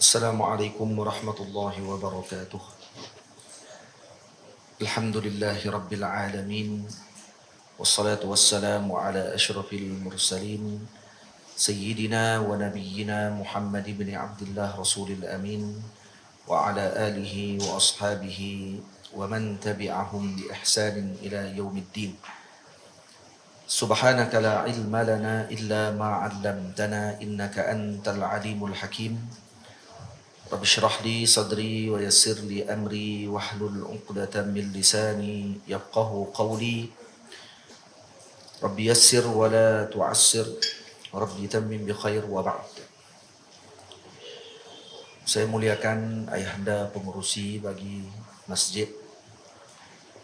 Assalamualaikum warahmatullahi wabarakatuh. Alhamdulillahi rabbil alamin. Wassalatu wassalamu ala ashrafil mursalin Sayyidina wa nabiyyina Muhammad ibn Abdullah Rasulil Amin wa ala alihi wa ashabihi wa man tabi'ahum bi ihsanin ila yaumiddin. Subhanaka la ilma lana illa ma 'allamtana innaka antal alimul hakim. Rabbi shrah li sadri wa yassir li amri wahlul 'uqdatam min lisani yafqahu qawli. Rabbi yassir wa la tu'assir. Rabbi tammim bi khair wa ba'd. Saya muliakan ayahanda pengurusi bagi Masjid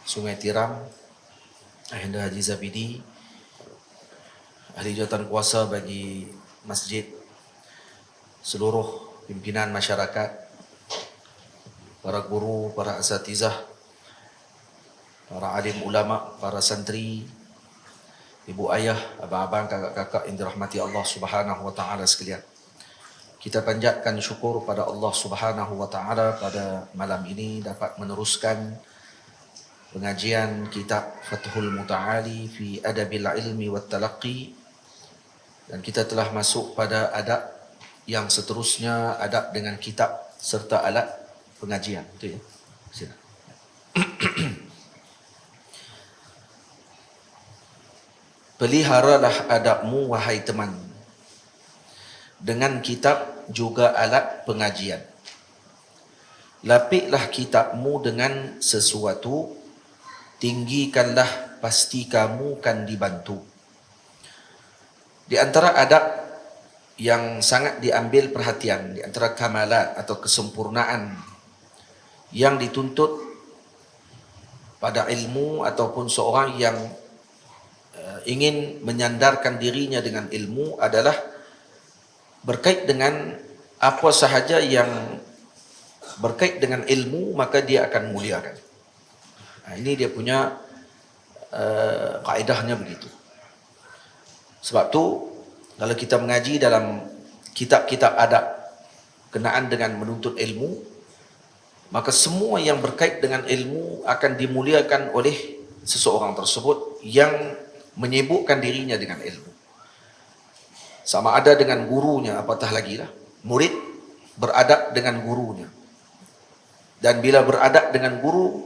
Sungai Tiram, Ayahanda Haji Zabidi, ahli jawatan kuasa bagi masjid, seluruh pimpinan masyarakat, para guru, para asatizah, para alim ulama, para santri, ibu ayah, abang-abang, kakak-kakak yang dirahmati Allah Subhanahu wa taala sekalian. Kita panjatkan syukur pada Allah Subhanahu wa taala pada malam ini dapat meneruskan pengajian kitab Fathul Muta'ali fi Adabil Ilmi wat Talaqqi, dan kita telah masuk pada adab yang seterusnya, adab dengan kitab serta alat pengajian. Betul ya? Sila. Peliharalah adabmu wahai teman, dengan kitab juga alat pengajian. Lapiklah kitabmu dengan sesuatu, tinggikanlah pasti kamu kan dibantu. Di antara adab yang sangat diambil perhatian, di antara kamalat atau kesempurnaan yang dituntut pada ilmu ataupun seorang yang ingin menyandarkan dirinya dengan ilmu adalah berkait dengan apa sahaja yang berkait dengan ilmu, maka dia akan muliakan. Ini dia punya kaedahnya begitu. Sebab tu kalau kita mengaji dalam kitab-kitab adab kenaan dengan menuntut ilmu, maka semua yang berkait dengan ilmu akan dimuliakan oleh seseorang tersebut yang menyibukkan dirinya dengan ilmu. Sama ada dengan gurunya, apatah lagi lah, murid beradab dengan gurunya. Dan bila beradab dengan guru,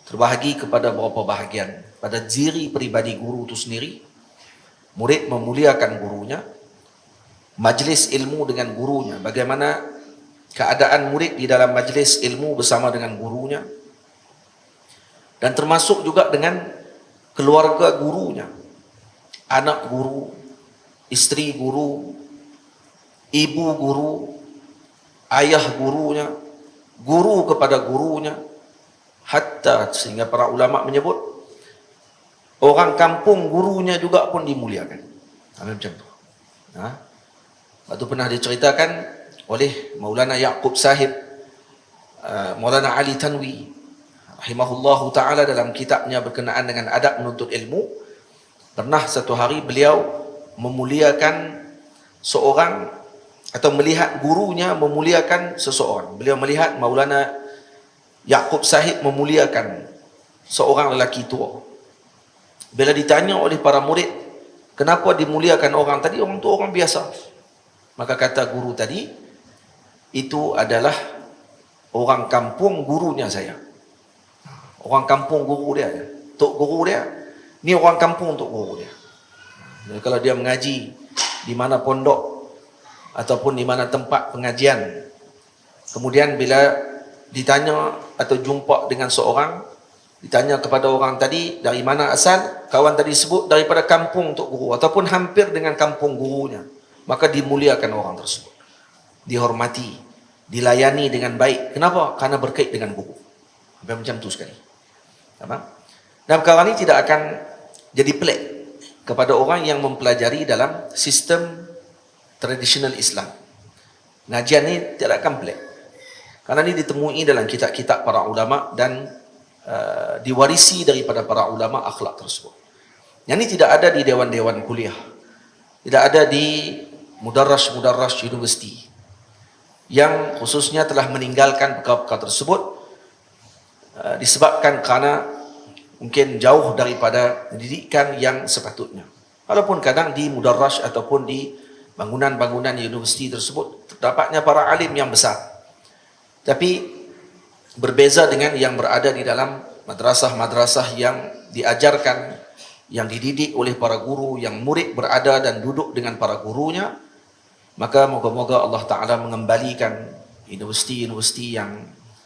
terbahagi kepada beberapa bahagian. Pada diri peribadi guru itu sendiri, murid memuliakan gurunya, majlis ilmu dengan gurunya, bagaimana keadaan murid di dalam majlis ilmu bersama dengan gurunya, dan termasuk juga dengan keluarga gurunya, anak guru, isteri guru, ibu guru, ayah gurunya, guru kepada gurunya, hatta sehingga para ulama menyebut orang kampung gurunya juga pun dimuliakan. Macam tu. Waktu pernah diceritakan oleh Maulana Yaqub Sahib, Maulana Ali Tanwi, rahimahullahu ta'ala, dalam kitabnya berkenaan dengan adab menuntut ilmu. Pernah satu hari beliau memuliakan seorang, atau melihat gurunya memuliakan seseorang. Beliau melihat Maulana Yaqub Sahib memuliakan seorang lelaki tua. Bila ditanya oleh para murid, kenapa dimuliakan orang tadi? Orang tu orang biasa. Maka kata guru tadi, itu adalah orang kampung gurunya saya. Orang kampung guru dia. Tok guru dia. Ni orang kampung tok guru dia. Dan kalau dia mengaji di mana pondok ataupun di mana tempat pengajian, kemudian bila ditanya atau jumpa dengan seorang, ditanya kepada orang tadi, dari mana asal? Kawan tadi sebut daripada kampung Tok Guru ataupun hampir dengan kampung gurunya. Maka dimuliakan orang tersebut, dihormati, dilayani dengan baik. Kenapa? Karena berkait dengan guru. Macam tu sekali. Dan perkara ini tidak akan jadi pelik kepada orang yang mempelajari dalam sistem tradisional Islam. Ngajian ini tidak akan pelik, karena ini ditemui dalam kitab-kitab para ulama dan diwarisi daripada para ulama akhlak tersebut. Yang ini tidak ada di dewan-dewan kuliah, tidak ada di mudarras universiti. yang khususnya telah meninggalkan perkara-perkara tersebut disebabkan kerana mungkin jauh daripada pendidikan yang sepatutnya. Walaupun kadang di mudarraj ataupun di bangunan-bangunan universiti tersebut terdapatnya para alim yang besar, tapi berbeza dengan yang berada di dalam madrasah-madrasah yang diajarkan, yang dididik oleh para guru, yang murid berada dan duduk dengan para gurunya. Maka moga-moga Allah Ta'ala mengembalikan universiti-universiti yang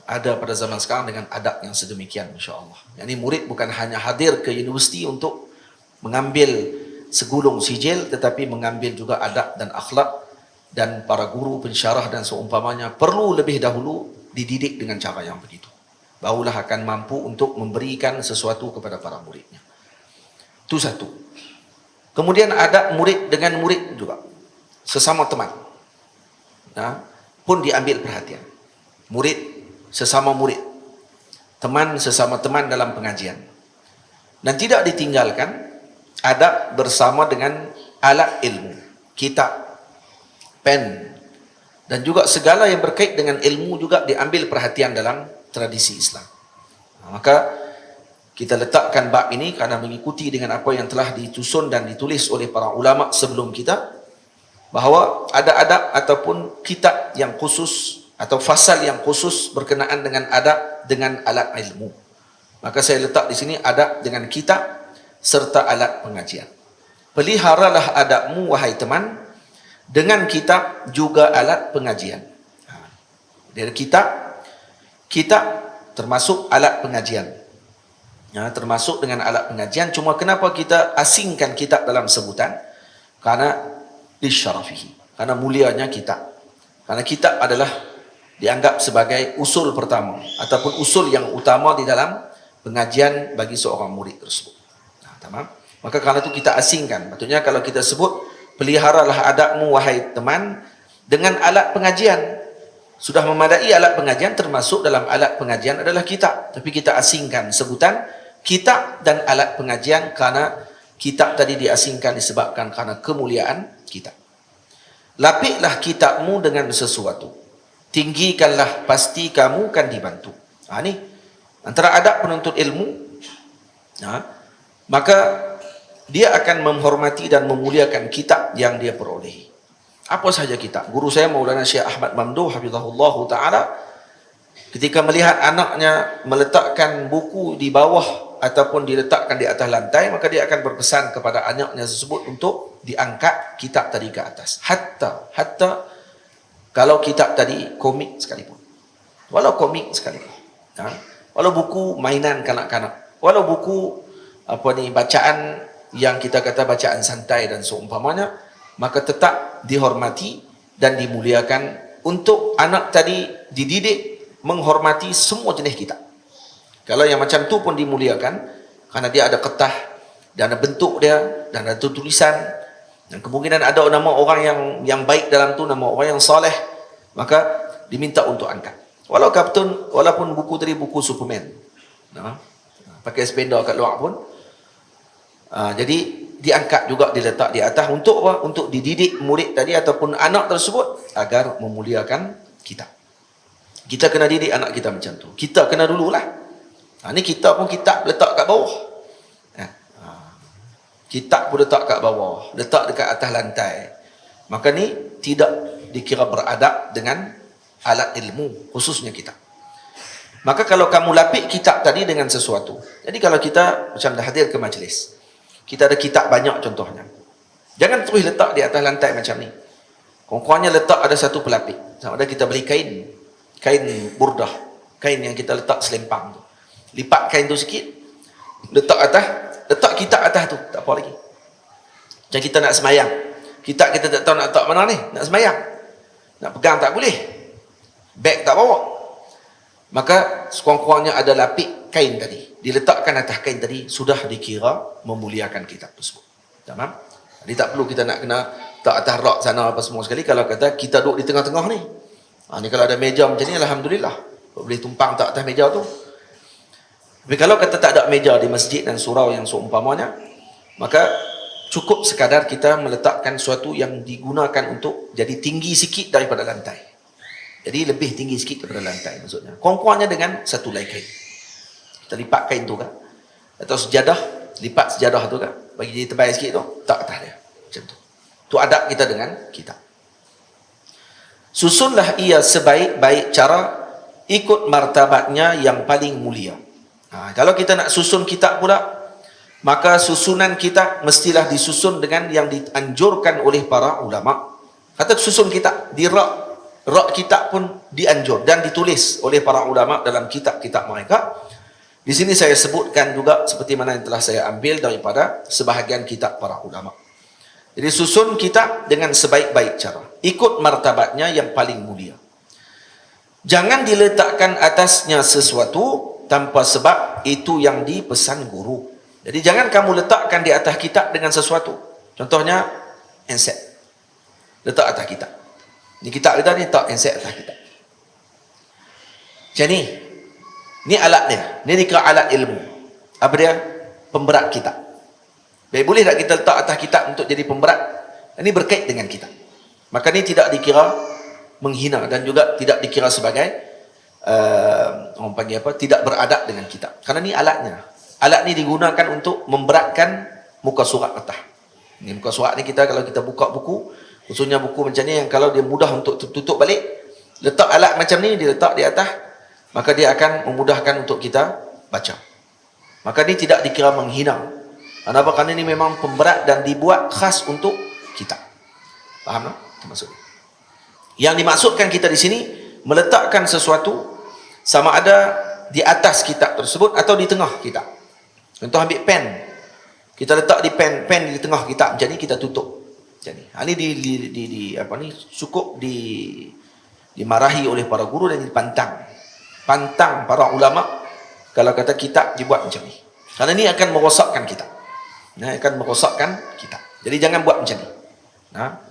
ada pada zaman sekarang dengan adab yang sedemikian, insyaAllah. Yang ini murid bukan hanya hadir ke universiti untuk mengambil segulung sijil, tetapi mengambil juga adab dan akhlak, dan para guru, pensyarah dan seumpamanya perlu lebih dahulu dididik dengan cara yang begitu. Barulah akan mampu untuk memberikan sesuatu kepada para muridnya. Itu satu. Kemudian adab murid dengan murid juga, sesama teman, pun diambil perhatian. Murid sesama murid, teman sesama teman dalam pengajian. Dan tidak ditinggalkan adab bersama dengan alat ilmu, kitab, pen, dan juga segala yang berkait dengan ilmu juga diambil perhatian dalam tradisi Islam. Maka kita letakkan bab ini kerana mengikuti dengan apa yang telah disusun dan ditulis oleh para ulama sebelum kita, bahawa ada adab ataupun kitab yang khusus atau fasal yang khusus berkenaan dengan adab dengan alat ilmu. Maka saya letak di sini adab dengan kitab serta alat pengajian. Peliharalah adabmu wahai teman, dengan kitab juga alat pengajian. Dari kitab termasuk alat pengajian. Termasuk dengan alat pengajian. Cuma kenapa kita asingkan kitab dalam sebutan? Karena lisyarafihi, karena mulianya kitab. Karena kitab adalah dianggap sebagai usul pertama ataupun usul yang utama di dalam pengajian bagi seorang murid tersebut. Tamam? Maka kerana itu kita asingkan. Maksudnya kalau kita sebut peliharalah adabmu wahai teman dengan alat pengajian, sudah memadai alat pengajian, termasuk dalam alat pengajian adalah kitab. Tapi kita asingkan sebutan kitab dan alat pengajian kerana kitab tadi diasingkan disebabkan kerana kemuliaan kitab. Lapiklah kitabmu dengan sesuatu, tinggikanlah, pasti kamu kan dibantu. Ini antara adab penuntut ilmu. Maka dia akan menghormati dan memuliakan kitab yang dia perolehi. Apa sahaja kitab? Guru saya Maulana Syekh Ahmad Mamduh hafizahullah ta'ala, ketika melihat anaknya meletakkan buku di bawah ataupun diletakkan di atas lantai, maka dia akan berpesan kepada anaknya tersebut untuk diangkat kitab tadi ke atas. Hatta kalau kitab tadi komik sekalipun. Walau komik sekalipun. Walau buku mainan kanak-kanak. Walau buku bacaan yang kita kata bacaan santai dan seumpamanya, maka tetap dihormati dan dimuliakan untuk anak tadi dididik menghormati semua jenis kitab. Kalau yang macam tu pun dimuliakan kerana dia ada ketah dan ada bentuk dia dan ada tulisan, dan kemungkinan ada nama orang yang baik dalam tu, nama orang yang soleh, maka diminta untuk angkat. Walaupun buku tadi buku Superman, pakai sepeda kat luar pun, jadi diangkat juga, diletak di atas untuk apa? Untuk dididik murid tadi ataupun anak tersebut agar memuliakan kitab. Kita kena didik anak kita macam tu. Kita kena dululah. Ni kita pun kitab letak kat bawah. Kitab pun letak kat bawah, letak dekat atas lantai. Maka ni tidak dikira beradab dengan alat ilmu, khususnya kitab. Maka kalau kamu lapik kitab tadi dengan sesuatu. Jadi kalau kita macam dah hadir ke majlis, kita ada kitab banyak contohnya, jangan terus letak di atas lantai macam ni. Kurang-kurangnya letak ada satu pelapik. Sama ada kita beli kain burdah, kain yang kita letak selempang tu, lipat kain tu sikit, letak kitab atas tu, tak apa lagi. Macam kita nak semayang, kitab kita tak tahu nak letak mana ni, nak semayang, nak pegang tak boleh, beg tak bawa, maka sekurang-kurangnya ada lapik kain tadi, diletakkan atas kain tadi, sudah dikira memuliakan kitab tersebut. Tamam? Jadi tak perlu kita nak kena tak atas rak sana apa semua sekali. Kalau kata kita duduk di tengah-tengah ni, ni kalau ada meja macam ni, alhamdulillah, boleh tumpang tak atas meja tu. Tapi kalau kata tak ada meja di masjid dan surau yang seumpamanya, maka cukup sekadar kita meletakkan sesuatu yang digunakan untuk jadi tinggi sikit daripada lantai. Jadi lebih tinggi sikit daripada lantai maksudnya. Kurang-kurangnya dengan satu helai kain. Kita lipat kain tu kan. Atau sejadah, lipat sejadah tu kan. Bagi jadi tebal sikit tu, tak atas dia. Macam tu. Tu adab kita dengan kitab. Susunlah ia sebaik-baik cara, ikut martabatnya yang paling mulia. Kalau kita nak susun kitab pula, maka susunan kitab mestilah disusun dengan yang dianjurkan oleh para ulama. Kata susun kitab, di rak kitab pun dianjur dan ditulis oleh para ulama dalam kitab-kitab mereka. Di sini saya sebutkan juga seperti mana yang telah saya ambil daripada sebahagian kitab para ulama. Jadi susun kitab dengan sebaik-baik cara, ikut martabatnya yang paling mulia. Jangan diletakkan atasnya sesuatu tanpa sebab, itu yang dipesan guru. Jadi jangan kamu letakkan di atas kitab dengan sesuatu. Contohnya handset, letak atas kitab. Ni kitab kita ni, tak handset atas kitab. Macam ni. Ni alat dia. Ni dikira alat ilmu. Apa dia? Pemberat kitab. Baik, boleh tak kita letak atas kitab untuk jadi pemberat? Ini berkait dengan kitab. Maka ni tidak dikira menghina dan juga tidak dikira sebagai orang panggil apa? Tidak beradab dengan kitab. Karena ni alatnya. Alat ni digunakan untuk memberatkan muka surat atas. Ni muka surat ni kita kalau kita buka buku, khususnya buku macam ni yang kalau dia mudah untuk tutup balik, letak alat macam ni, dia letak di atas, maka dia akan memudahkan untuk kita baca. Maka ni tidak dikira menghina. Kenapa? Kerana ini memang pemberat dan dibuat khas untuk kitab. Faham tak? Itu maksudnya. Yang dimaksudkan kita di sini, meletakkan sesuatu sama ada di atas kitab tersebut atau di tengah kitab. Contoh ambil pen. Kita letak di pen di tengah kitab macam ni, kita tutup. Macam ni. Ini cukup dimarahi oleh para guru dan dipantang. Pantang para ulama kalau kata kitab dibuat macam ni. Kerana ni akan merosakkan kitab. Akan merosakkan kitab. Jadi jangan buat macam ni.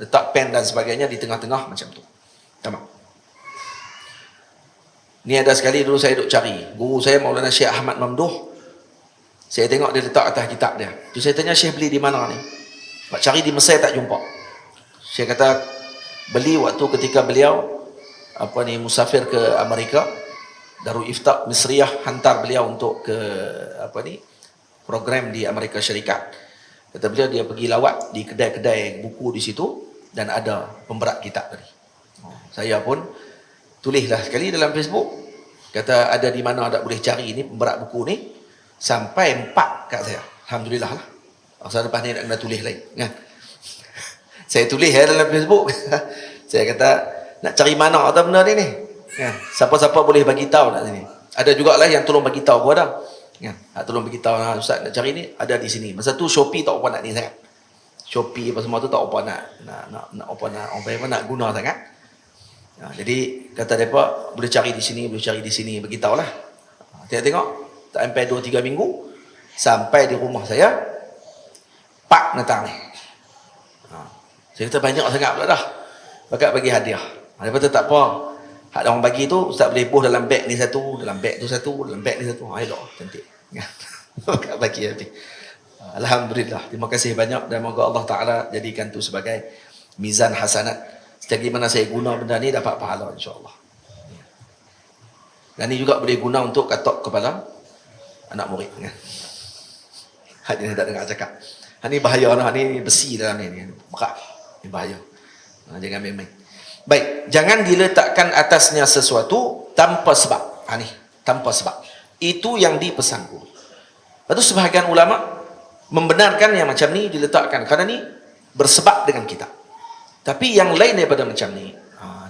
Letak pen dan sebagainya di tengah-tengah macam tu. Tamam. Ni ada sekali dulu saya duk cari. Guru saya Maulana Syekh Ahmad Mamduh. Saya tengok dia letak atas kitab dia. Tu saya tanya, Syekh beli di mana ni? Pak cari di Mesir tak jumpa. Syekh kata beli waktu ketika beliau musafir ke Amerika. Darul Ifta Misriyah hantar beliau untuk ke program di Amerika Syarikat. Kata beliau dia pergi lawat di kedai-kedai buku di situ dan ada pemberat kitab tadi. Saya pun tulislah sekali dalam Facebook. Kata ada di mana ada boleh cari ni pemberat buku ni, sampai 4 kat saya. Alhamdulillah lah. Masa lepas ni nak kena tulis lain kan. Saya tulis dalam Facebook. Saya kata nak cari mana atau benda ni kan. Siapa-siapa boleh bagi tahu nak sini. Ada jugalah yang tolong bagi tahu gua dah. Kan? Tolong beritahu Ustaz nak cari ni ada di sini. Masa tu Shopee tak apa nak ni sangat. Shopee apa semua tu tak apa nak guna sangat. Jadi kata depa boleh cari di sini, boleh cari di sini, beritahulah. Tengok tak sampai 2-3 minggu sampai di rumah saya pak datang ni. Saya kata banyak sangat pula dah. Bakat bagi hadiah. Dia kata tak apa. Hak orang bagi tu Ustaz boleh buh dalam beg ni satu, dalam beg tu satu, dalam beg ni satu. Elok, cantik. Bakat bagi habis. Alhamdulillah. Terima kasih banyak dan moga Allah Taala jadikan tu sebagai mizan hasanat. Setiap mana saya guna benda ni dapat pahala insya-Allah. Dan ni juga boleh guna untuk katok kepala anak murid kan. Hak ni tak dengar cakap. Hak ni bahaya lah, ni besi dalam ni berat. Ni bahaya. Jangan main-main. Baik, jangan diletakkan atasnya sesuatu tanpa sebab. Ni, tanpa sebab. Itu yang dipesan guru. Lepas tu sebahagian ulama membenarkan yang macam ni diletakkan kerana ni bersebab dengan kitab. Tapi yang lain daripada macam ni,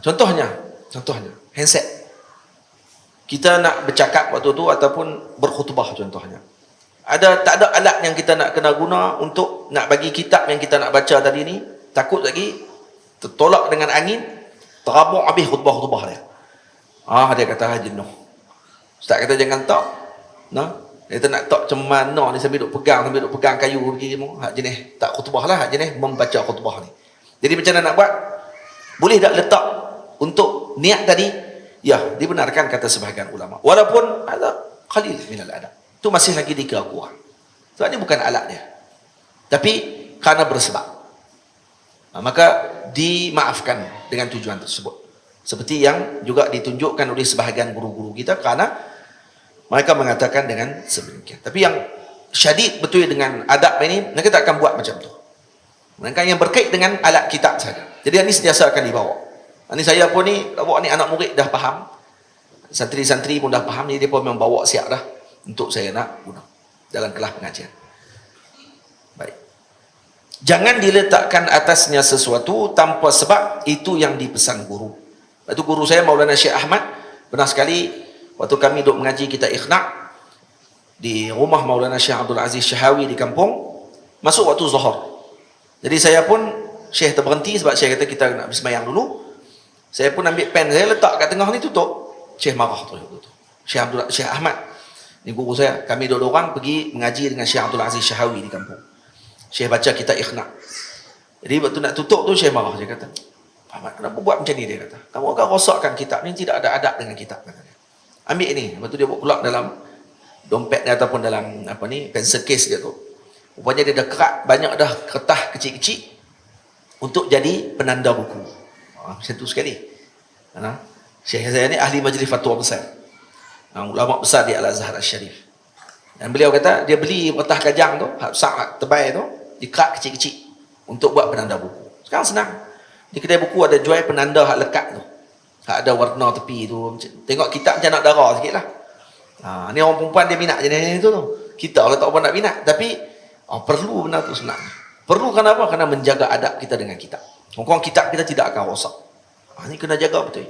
contohnya handset. Kita nak bercakap waktu tu ataupun berkhutbah contohnya. Tak ada alat yang kita nak kena guna untuk nak bagi kitab yang kita nak baca tadi ni, takut lagi tertolak dengan angin, terabuk habis khutbah-khutbah dia. Dia kata jenuh. Ustaz kata jangan tak. Dia nak tak macam mana ni sambil duk pegang kayu begini semua. Hak jenis tak khutbah lah, hak jenis membaca khutbah ni. Jadi macam mana nak buat? Boleh tak letak untuk niat tadi? Ya, dibenarkan kata sebahagian ulama. Walaupun ada qalil minal adab. Itu masih lagi dikira kurang. Sebab ni bukan alat dia. Tapi kerana bersebab. Maka dimaafkan dengan tujuan tersebut. Seperti yang juga ditunjukkan oleh sebahagian guru-guru kita, karena mereka mengatakan dengan sedemikian. Tapi yang syadid betul dengan adab ini, mereka tak akan buat macam tu. Mereka yang berkait dengan alat kitab saja. Jadi ini sentiasa akan dibawa. Ini saya pun ni, bawa ni anak murid dah faham. Santri-santri pun dah faham, jadi dia pun memang bawa siap dah untuk saya nak guna dalam kelas pengajian. Baik. Jangan diletakkan atasnya sesuatu tanpa sebab, itu yang dipesan guru. Itu guru saya Maulana Syekh Ahmad pernah sekali waktu kami duduk mengaji kita ikhna di rumah Maulana Syekh Abdul Aziz Syahawi di kampung, masuk waktu Zuhur. Jadi saya pun, Syekh terberhenti sebab Syekh kata kita nak bersembahyang dulu. Saya pun ambil pen saya letak kat tengah ni, tutup. Syekh marah tu. Syekh Ahmad ni guru saya. Kami dua orang pergi mengaji dengan Syekh Abdul Aziz Syahawi di kampung. Syekh baca kita ikhna. Jadi waktu nak tutup tu Syekh marah. Dia kata, Ahmad, kenapa buat macam ni? Dia kata, kamu akan rosakkan kitab ni, tidak ada adab dengan kitab, kata dia. Ambil ni. Lepas tu dia buat pula dalam dompet dia ataupun dalam apa ni, pencil case dia tu. Rupanya dia dah kerak banyak dah kertas kecil-kecil untuk jadi penanda buku. Macam tu sekali. Syekh saya ni ahli majlis fatwa besar. Ulama besar di Al-Azhar Al-Syarif. Dan beliau kata dia beli kertas kajang tu, besar tebal tu, dikerak kecil-kecil untuk buat penanda buku. Sekarang senang. Di kedai buku ada jual penanda hak lekat tu. Hak ada warna tepi tu. Tengok kitab macam nak darah sikit lah. Ni orang perempuan dia minat jenis tu. Kita kalau tak apa nak minat. Tapi perlu benda tu sebenarnya. Perlu kenapa? Kerana menjaga adab kita dengan kitab. Kongkong kitab kita tidak akan rosak. Ni kena jaga betul.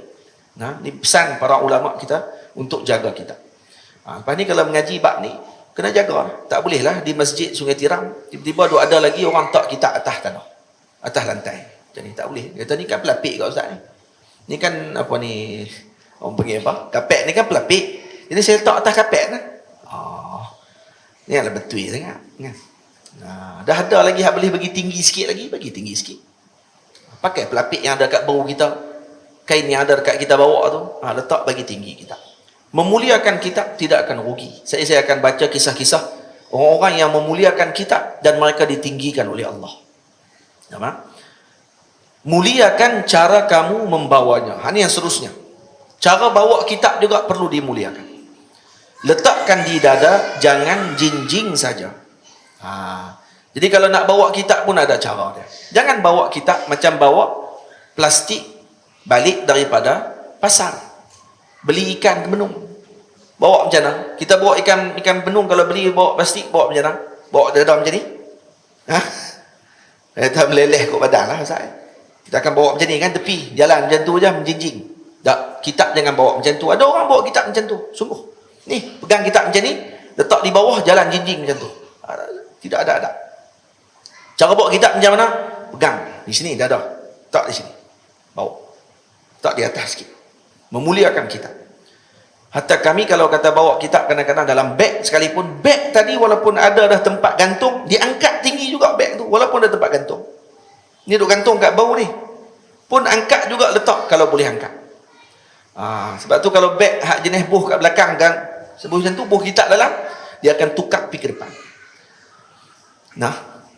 Ni pesan para ulama kita untuk jaga kitab. Lepas ni kalau mengaji bab ni, kena jaga. Tak boleh lah di masjid Sungai Tiram, tiba-tiba ada lagi orang tak kitab atas tanah, atas lantai. Jadi tak boleh. Dia kata ni kan pelapik kat ustaz ni. Ni kan apa ni, orang panggil apa? Kapet ni kan pelapik. Jadi saya letak atas kapet kan. Ni adalah betul sangat. Dah ada lagi hak boleh bagi tinggi sikit lagi, bagi tinggi sikit. Pakai pelapik yang ada kat bahu kita, kain yang ada dekat kita bawa tu, letak bagi tinggi kita. Memuliakan kitab tidak akan rugi. Saya akan baca kisah-kisah orang-orang yang memuliakan kitab dan mereka ditinggikan oleh Allah. Muliakan cara kamu membawanya. Ini yang seterusnya. Cara bawa kitab juga perlu dimuliakan. Letakkan di dada, jangan jinjing saja. Jadi kalau nak bawa kitab pun ada cara dia. Jangan bawa kitab macam bawa plastik balik daripada pasar. Beli ikan benung. Bawa macam mana? Kita bawa ikan benung, kalau beli bawa plastik, bawa macam mana? Bawa dada macam ni? Kita meleleh kot badan lah. Kita akan bawa macam ni kan, tepi jalan macam tu je, menjinjing. Tak, kitab jangan bawa macam tu. Ada orang bawa kitab macam tu, sungguh. Ni, pegang kitab macam ni, letak di bawah, jalan jinjing macam tu. Tidak ada. Cara bawa kitab macam mana? Pegang di sini, dada. Tak di sini. Bawa. Tak di atas sikit. Memuliakan kitab. Hatta kami kalau kata bawa kitab kadang-kadang dalam beg sekalipun, beg tadi walaupun ada dah tempat gantung, diangkat tinggi juga beg tu, walaupun ada tempat gantung. Ni duk gantung kat bau ni, pun angkat juga, letak kalau boleh angkat. Sebab tu kalau beg hak jenis buh kat belakang kan, sebuah macam tu, buh kitab dalam, dia akan tukar pergi ke depan.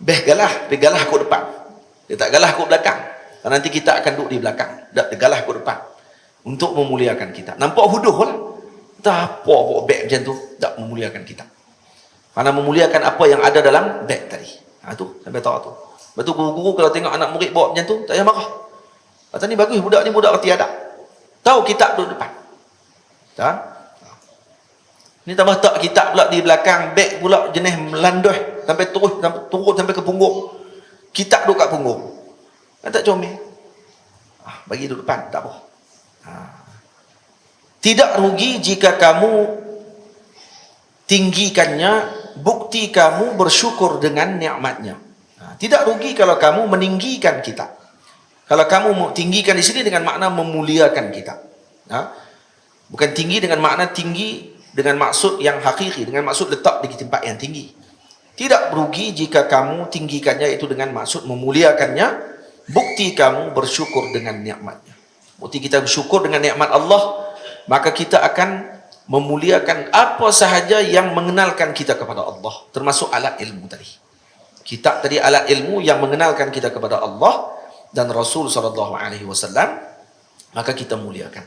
Beg galah kot depan. Dia tak galah kot belakang. Nanti kita akan duduk di belakang. Dia galah kot depan. Untuk memuliakan kita. Nampak huduh lah. Tak apa bawa beg macam tu, tak memuliakan kita. Karena memuliakan apa yang ada dalam beg tadi. Tu sampai tahu tu. Lepas tu guru-guru kalau tengok anak murid bawa macam tu, tak payah marah. Kata ni bagus, budak ni budak reti adab. Tahu kitab duduk depan. Tak? Ni tambah tak kitab pula di belakang, beg pula jenis melanduh sampai turun sampai ke punggung. Kitab duduk kat punggung. Tak comel. Bagi duduk depan, tak apa. Tidak rugi jika kamu tinggikannya, bukti kamu bersyukur dengan nikmatnya. Tidak rugi kalau kamu meninggikan kitab. Kalau kamu tinggikan di sini dengan makna memuliakan kitab. Bukan tinggi dengan makna tinggi dengan maksud yang hakiki, dengan maksud letak di tempat yang tinggi. Tidak berugi jika kamu tinggikannya itu dengan maksud memuliakannya, bukti kamu bersyukur dengan nikmatnya. Bukti kita bersyukur dengan nikmat Allah, maka kita akan memuliakan apa sahaja yang mengenalkan kita kepada Allah, termasuk alat ilmu tadi. Kitab tadi alat ilmu yang mengenalkan kita kepada Allah dan Rasul SAW, maka kita muliakan.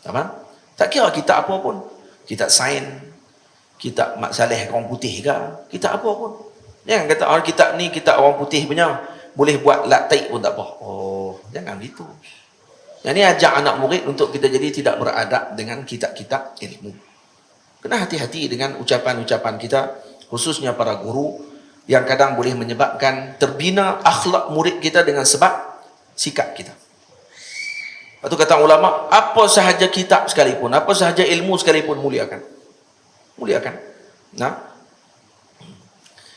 Faham? Tak kira kita apa pun. Kita sains, kita Mak Saleh orang putih ke, kita apa pun. Jangan kata orang kita ni kita orang putih punya, boleh buat latte pun tak apa. Oh, jangan gitu. Yang ni ajak anak murid untuk kita jadi tidak beradab dengan kitab-kitab ilmu. Kena hati-hati dengan ucapan-ucapan kita, khususnya para guru, yang kadang boleh menyebabkan terbina akhlak murid kita dengan sebab sikap kita. Lepas tu kata ulama, apa sahaja kitab sekalipun, apa sahaja ilmu sekalipun, muliakan. Muliakan. Nah,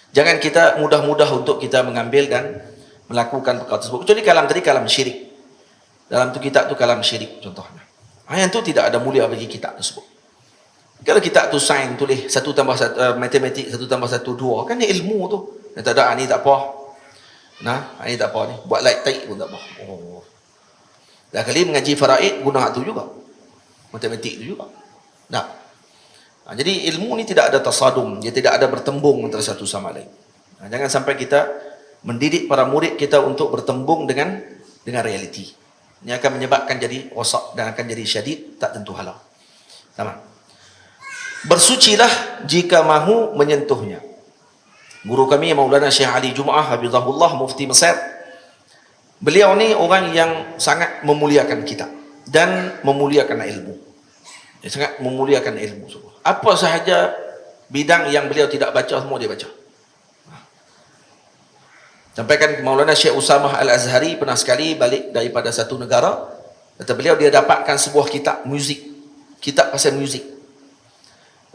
jangan kita mudah-mudah untuk kita mengambil dan melakukan perkara tersebut. Kecuali kalam tadi, kalam syirik. Dalam tu kitab tu kalam syirik contohnya. Yang tu tidak ada mulia bagi kitab tersebut. Kalau kitab tu sains tulis 1 tambah 1, matematik 1 tambah 1 2, kan ni ilmu tu. Tak ada ni tak apa. Nah, ni tak apa ni. Buat like taik pun tak apa. Oh. Dah kali mengaji faraid guna tu juga. Matematik tu juga. Nah. Jadi ilmu ni tidak ada tasadum, dia tidak ada bertembung antara satu sama lain. Jangan sampai kita mendidik para murid kita untuk bertembung dengan realiti. Ini akan menyebabkan jadi rosak dan akan jadi syadid, tak tentu halal. Sama. Bersucilah jika mahu menyentuhnya. Guru kami Maulana Syekh Ali Jumaah Hafizahullah, Mufti Mesir, beliau ni orang yang sangat memuliakan kitab dan memuliakan ilmu. Dia sangat memuliakan ilmu. Apa sahaja bidang yang beliau tidak baca, semua dia baca. Sampaikan Maulana Syekh Usamah Al-Azhari pernah sekali balik daripada satu negara, kata beliau dia dapatkan sebuah kitab muzik, kitab pasal muzik.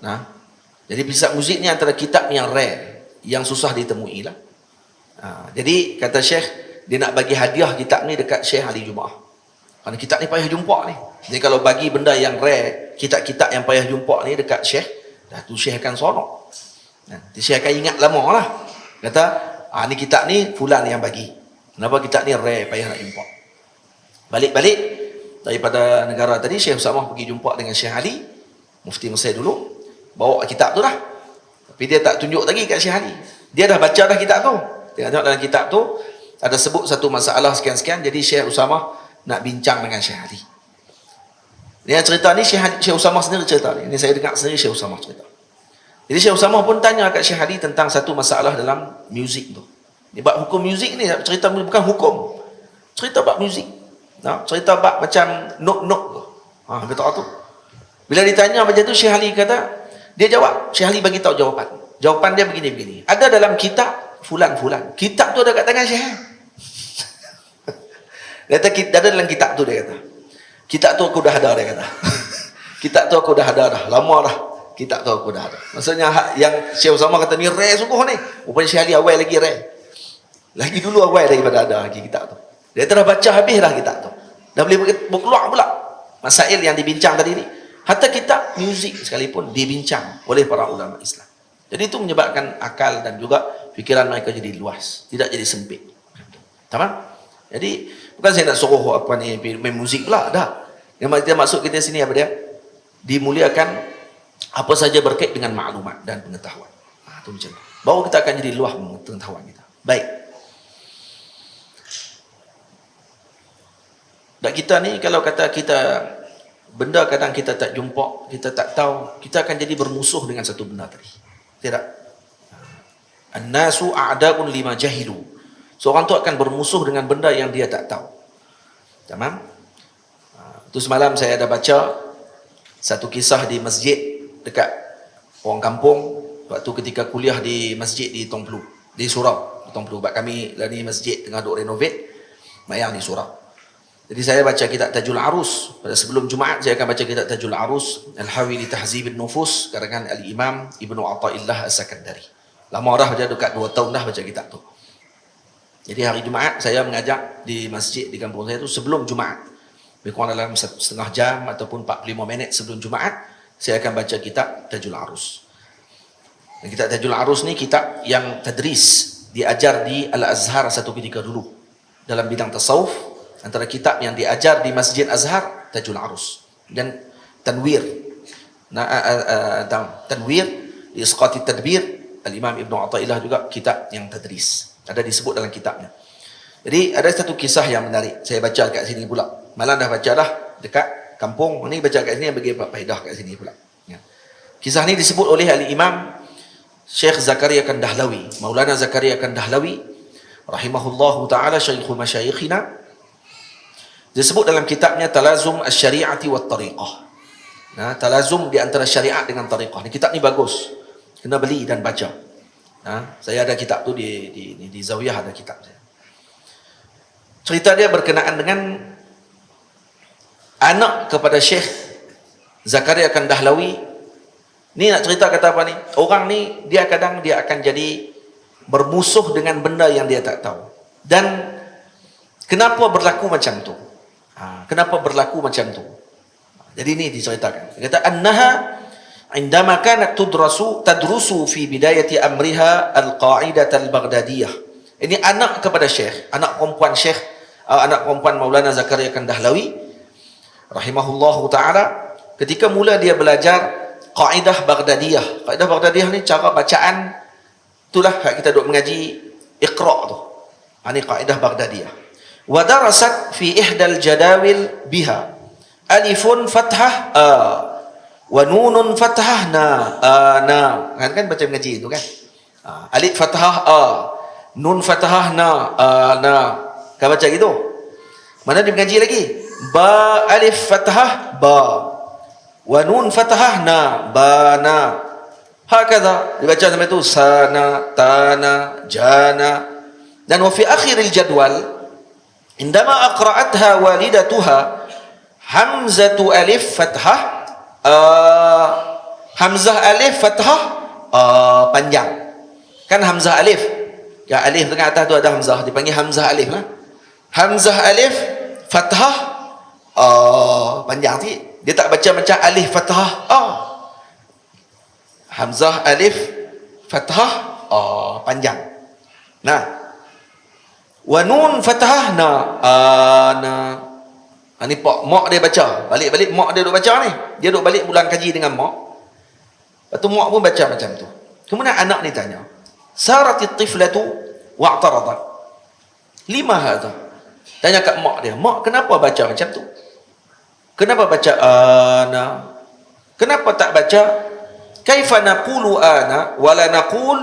Nah, jadi kitab muzik ni antara kitab yang rare, yang susah ditemui lah. Jadi kata Syekh, dia nak bagi hadiah kitab ni dekat Syekh Ali Jumaah. Kerana kitab ni payah jumpa ni. Jadi kalau bagi benda yang rare, kitab-kitab yang payah jumpa ni dekat Syekh, dah tu Syekh akan seronok. Nanti Syekh akan ingat lama lah. Kata, ni kitab ni fulan yang bagi. Kenapa kitab ni rare, payah nak jumpa. Balik-balik daripada negara tadi, Syekh Usamah pergi jumpa dengan Syekh Ali, Mufti Mesir dulu, bawa kitab tu dah. Tapi dia tak tunjuk lagi kat Syekh Ali. Dia dah baca dah kitab tu. Tengok dalam kitab tu ada sebut satu masalah sekian-sekian, jadi Syekh Usamah nak bincang dengan Syekh Ali. Dia cerita ni Syekh Usamah sendiri cerita ni. Ini saya dengar sendiri Syekh Usamah cerita. Jadi Syekh Usamah pun tanya kat Syekh Ali tentang satu masalah dalam muzik tu. Ni bab hukum muzik ni, cerita bukan hukum. Cerita bab muzik. Nah, cerita bab macam not tu. Betul tu. Bila ditanya macam tu, Syekh Ali kata, dia jawab, Syekh Ali bagi tahu jawapan. Jawapan dia begini-begini. Ada dalam kitab fulan-fulan. Kitab tu ada kat tangan Syekh. Dia kata, ada dalam kitab tu, dia kata. Kitab tu aku dah ada, dia kata. Kitab tu aku dah ada dah. Lama dah. Kitab tu aku dah ada. Maksudnya yang Syekh Usamah kata ni rare sungguh ni. Rupanya Syekh Ali awal lagi rare. Lagi dulu awal daripada ada lagi kitab tu. Dia telah baca habis dah kitab tu. Dah boleh berkeluar pula masail yang dibincang tadi ni. Hatta kitab muzik sekalipun dibincang oleh para ulama Islam. Jadi itu menyebabkan akal dan juga fikiran mereka jadi luas, tidak jadi sempit. Tamam? Jadi bukan saya nak suruh apa ni main muzik pula, dah. Yang maksud kita sini apa dia? Dimuliakan apa saja berkait dengan maklumat dan pengetahuan. Itu macam tu. Baru kita akan jadi luas pengetahuan kita. Baik. Dan kita ni kalau kata kita benda kadang kita tak jumpa, kita tak tahu, kita akan jadi bermusuh dengan satu benda tadi. Tidak. An-nasu a'da'un lima jahilu. Seorang tu akan bermusuh dengan benda yang dia tak tahu. Tamam? Itu semalam saya ada baca satu kisah di masjid dekat orang kampung waktu ketika kuliah di masjid di Tongplu, di Surau, di Tongplu. Sebab kami lah ni masjid tengah duk renovate, mayang di Surau. Jadi saya baca kitab Tajul Arus. Pada sebelum Jumaat saya akan baca kitab Tajul Arus Al-Hawi li Tahzibin Nufus karangan Al-Imam Ibnu Athaillah As-Sakandari. Lama dah baca, dekat 2 tahun dah baca kitab tu. Jadi hari Jumaat saya mengajak di masjid di kampung saya tu sebelum Jumaat. Lebih kurang dalam setengah jam ataupun 45 minit sebelum Jumaat saya akan baca kitab Tajul Arus. Dan kitab Tajul Arus ni kitab yang tadris, diajar di Al-Azhar satu ketika dulu dalam bidang tasawuf. Antara kitab yang diajar di Masjid Azhar Tajul Arus dan Tanwir. Tanwir di Isqati Tadbir Al-Imam Ibnu Athaillah juga kitab yang tadris. Ada disebut dalam kitabnya. Jadi ada satu kisah yang menarik. Saya baca kat sini pula. Malam dah baca dah dekat kampung, ni baca kat sini bagi faedah kat sini pula. Ya. Kisah ni disebut oleh Al-Imam Syekh Zakaria Kandahlawi, Maulana Zakaria Kandahlawi rahimahullahu taala, syaikhul masyayikhina. Disebut dalam kitabnya Talazum Asy-Syari'ati wat Tariqah. Nah, talazum di antara syariat dengan tariqah. Ni kitab ni bagus. Kena beli dan baca. Nah, saya ada kitab tu di Zawiyah, ada kitab saya. Cerita dia berkenaan dengan anak kepada Syekh Zakaria Kandahlawi. Ni nak cerita kata apa ni? Orang ni dia kadang dia akan jadi bermusuh dengan benda yang dia tak tahu. Dan kenapa berlaku macam tu? Kenapa berlaku macam tu? Jadi ini diceritakan. Dia kata annaha indama kanat tadrusu fi bidayati amriha al-qa'idah al-baghdadiyah. Ini anak kepada Syekh, anak perempuan Syekh, anak perempuan Maulana Zakaria Kandahlawi rahimahullahu taala, ketika mula dia belajar qaidah Baghdadiyah. Qaidah Baghdadiyah ni cara bacaan, itulah kita duk mengaji Iqra tu. Ini qaidah Baghdadiyah. Wa darasat fi ihdal jadawil biha alifun fathah a wa nunun fathah na. Kan baca mengaji itu kan. Alif fathah a, nun fathah na. Kan baca gitu. Mana dia mengaji lagi? Ba alif fathah ba wa nun fathah na bana. Hakadha dibaca sampai tu sana, tana, jana. Dan wa fi akhiril jadwal indama aqra'atha walidatuha hamzatu alif fathah hamzah alif fathah panjang. Kan hamzah alif, ya alif tengah atas tu ada hamzah, dipanggil hamzah alif lah. Hamzah alif fathah panjang sikit. Dia tak baca macam alif fathah hamzah alif fathah panjang. Nah, wa nun fathah na. Ni mak dia baca. Balik-balik mak dia duk baca ni. Dia duk balik bulan kaji dengan mak. Lepas tu mak pun baca macam tu. Kemudian anak ni tanya, saratit tiflatu wa'taradat. Lima hadha. Tanya kat mak dia, mak kenapa baca macam tu? Kenapa baca ana? Kenapa tak baca kaifa naqulu ana wala naqul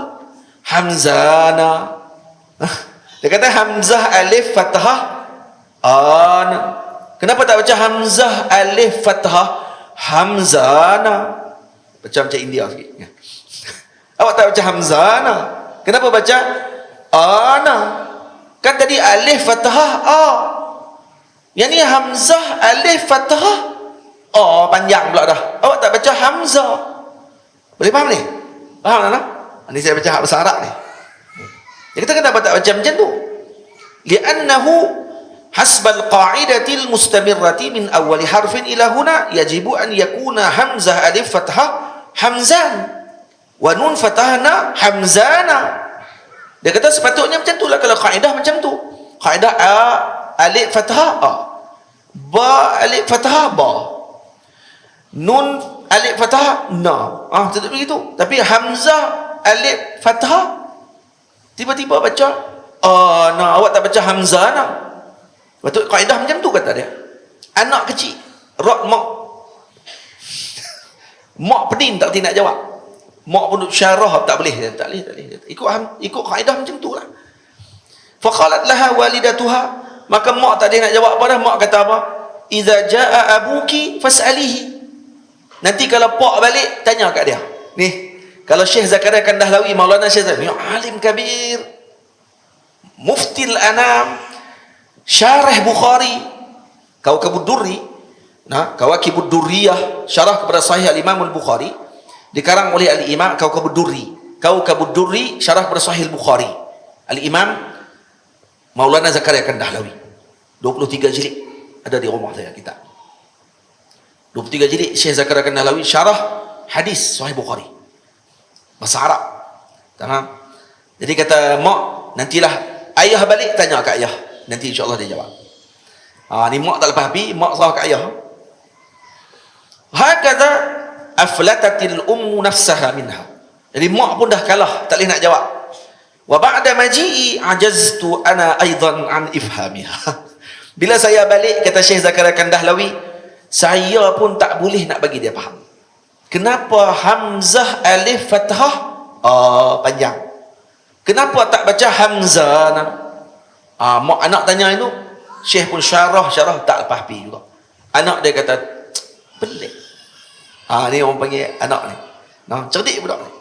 hamzana? Dia kata hamzah alif fathah ana. Kenapa tak baca hamzah alif fathah hamzana? Baca macam India sikit. Awak tak baca hamzana. Kenapa baca ana? Kan tadi alif fathah a. Yang ni hamzah alif fathah panjang pula dah. Awak tak baca hamzah. Boleh faham ni? Faham tak? Ini saya baca bahasa Arab ni. Dia kata kenapa tak baca macam tu? Li'annahu hasbal qa'idatil mustamirrati min awwali harfin ila huna yajibu an yakuna hamzah alif fathah hamzan wa nun fathahna hamzana. Dia kata sepatutnya macam itulah kalau kaedah macam tu. Kaedah a alif fathah a, ba alif fathah ba, nun alif fathah na. Tetap begitu. Tapi hamzah alif fathah tiba-tiba baca na, awak tak baca hamzah na. Betul kaedah macam tu kata dia. Anak kecil rot mak pedin tak nak jawab. Mak pun syarah tak boleh. Ikut kaedah macam tu lah. Faqalat laha walidatuha, maka mak tak nak jawab apa dah. Mak kata apa? Idza jaa abuki fas'alihi. Nanti kalau pak balik tanya kat dia. Ni kalau Syekh Zakaria Kandahlawi, Maulana Syekh Zakaria, alim kabir, muftil anam, syarah Bukhari, Kawakibud Durri, Kawakibud Durriyah, syarah kepada Sahih Al-Imam Al-Bukhari, dikarang oleh Al-Imam Kawakibud Durri. Kawakibud Durri, syarah kepada Sahih Al-Bukhari, Al-Imam Maulana Zakaria Kandahlawi. 23 jilid ada di rumah saya kitab. 23 jilid Syekh Zakaria Kandahlawi syarah hadis Sahih Bukhari. Bahasa Arab. Faham? Jadi kata mak, nantilah ayah balik tanya kat ayah. Nanti insya-Allah dia jawab. Ni mak tak lepas api, mak serah kat ayah. Hakadha aflatatil ummu nafsaha minha. Jadi mak pun dah kalah, tak boleh nak jawab. Wa ba'da maji'i ajaztu ana aidan an ifhamiha. Bila saya balik, kata Syekh Zakaria Kandahlawi, saya pun tak boleh nak bagi dia faham. Kenapa Hamzah alif fathah panjang? Kenapa tak baca Hamzah? Mak anak tanya itu, Syekh pun syarah tak lepas pi juga. Anak dia kata, pelik. Ni orang panggil anak ni. Cerdik budak ni.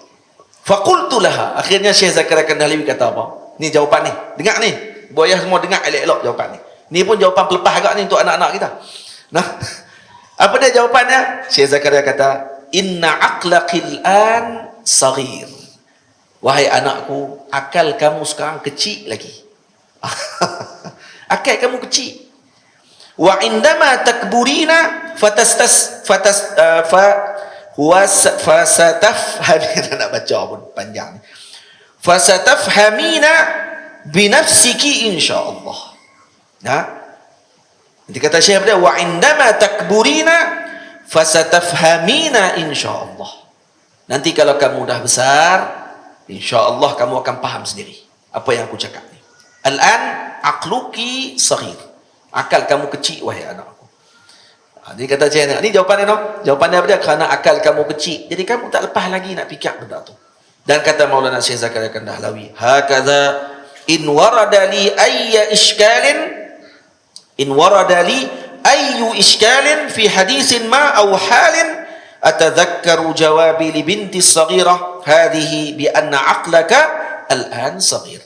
Faqultu laha. Akhirnya Syekh Zakaria Kandahlawi kata apa? Ni jawapan ni. Dengar ni. Buaya semua dengar elok-elok jawapan ni. Ni pun jawapan pelepah agak ni untuk anak-anak kita. Apa dia jawapannya? Syekh Zakaria kata, inna aqlaqil an saghir. Wahai anakku, akal kamu sekarang kecil lagi. Akal kamu kecil. Wa indama takburina fasatafhamina, nak baca pun panjang ni. Fasatafhamina binafsiki insyaallah. Nanti kata Syekh dia, wa indama takburina fasatafhamina insyaallah. Nanti kalau kamu dah besar, insyaallah kamu akan faham sendiri apa yang aku cakap ni. Al-an aqluki saghir. Akal kamu kecil wahai anakku. Dia kata Syekh ni jawapan dia, jawapan dia apa dia? Kerana akal kamu kecil, jadi kamu tak lepas lagi nak fikir benda tu. Dan kata Maulana Syekh Zakaria Kandahlawi, hakadha in warada li ayya ishkalin fi hadisin ma aw halin atadhakkaru jawabi li binti saghirah hadhihi bi anna aqlaka al-an saghir.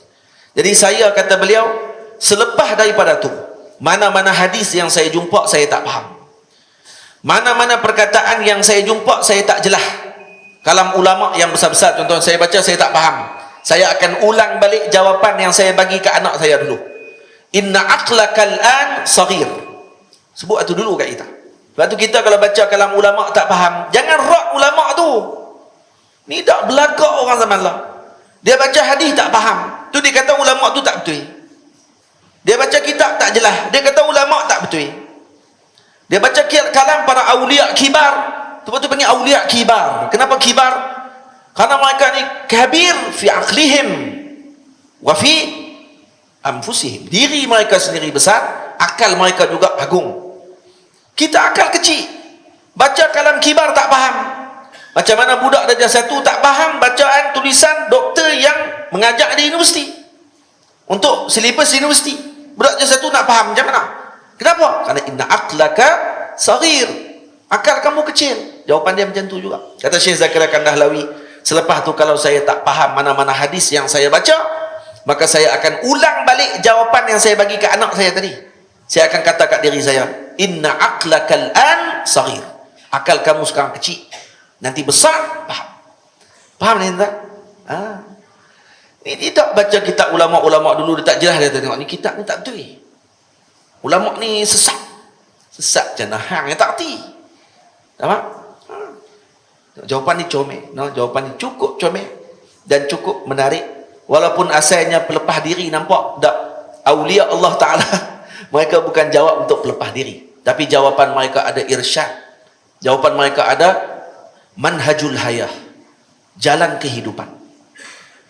Jadi saya, kata beliau, selepas daripada tu, mana-mana hadis yang saya jumpa saya tak faham, mana-mana perkataan yang saya jumpa saya tak jelas, kalam ulama yang besar-besar contoh saya baca saya tak faham, saya akan ulang balik jawapan yang saya bagi ke anak saya dulu. Inna aqlakal an saghir. Sebut itu dulu kat kita. Sebab tu kita kalau baca kalam ulama tak faham, jangan rak ulama tu. Ni tak belagak orang zaman lah. Dia baca hadis tak faham, tu dia kata ulama tu tak betul. Dia baca kitab tak jelas, dia kata ulama tak betul. Dia baca kalam para awliya kibar, tu panggil awliya kibar. Kenapa kibar? Karena mereka ni kabir fi aqlihim wa fi anfusihim. Diri mereka sendiri besar, akal mereka juga agung. Kita akal kecil, baca kalam kibar tak faham. Macam mana budak darjah 1 tak faham bacaan tulisan doktor yang mengajar di universiti, untuk silibus universiti. Budak darjah 1 nak faham macam mana? Kenapa? Kerana inna aqlaka saghir. Akal kamu kecil. Jawapan dia macam tu juga. Kata Syekh Zakaria Kandahlawi, selepas tu kalau saya tak faham mana-mana hadis yang saya baca, maka saya akan ulang balik jawapan yang saya bagi ke anak saya tadi. Saya akan kata kat diri saya, inna aqlakal an saghir. Akal kamu sekarang kecil, nanti besar faham. Faham ni tak? Ini tidak baca kitab ulama-ulama dulu dia tak jelas, dia tengok ni kitab ni tak betul. Ulama ni sesat. Sesat je hang yang tak erti. Nampak? Jawapan ni comel. Jawapan ni cukup comel dan cukup menarik. Walaupun asalnya pelepah diri, nampak tak? Aulia Allah Ta'ala mereka bukan jawab untuk pelepah diri, tapi jawapan mereka ada irsyad. Jawapan mereka ada manhajul hayah, jalan kehidupan.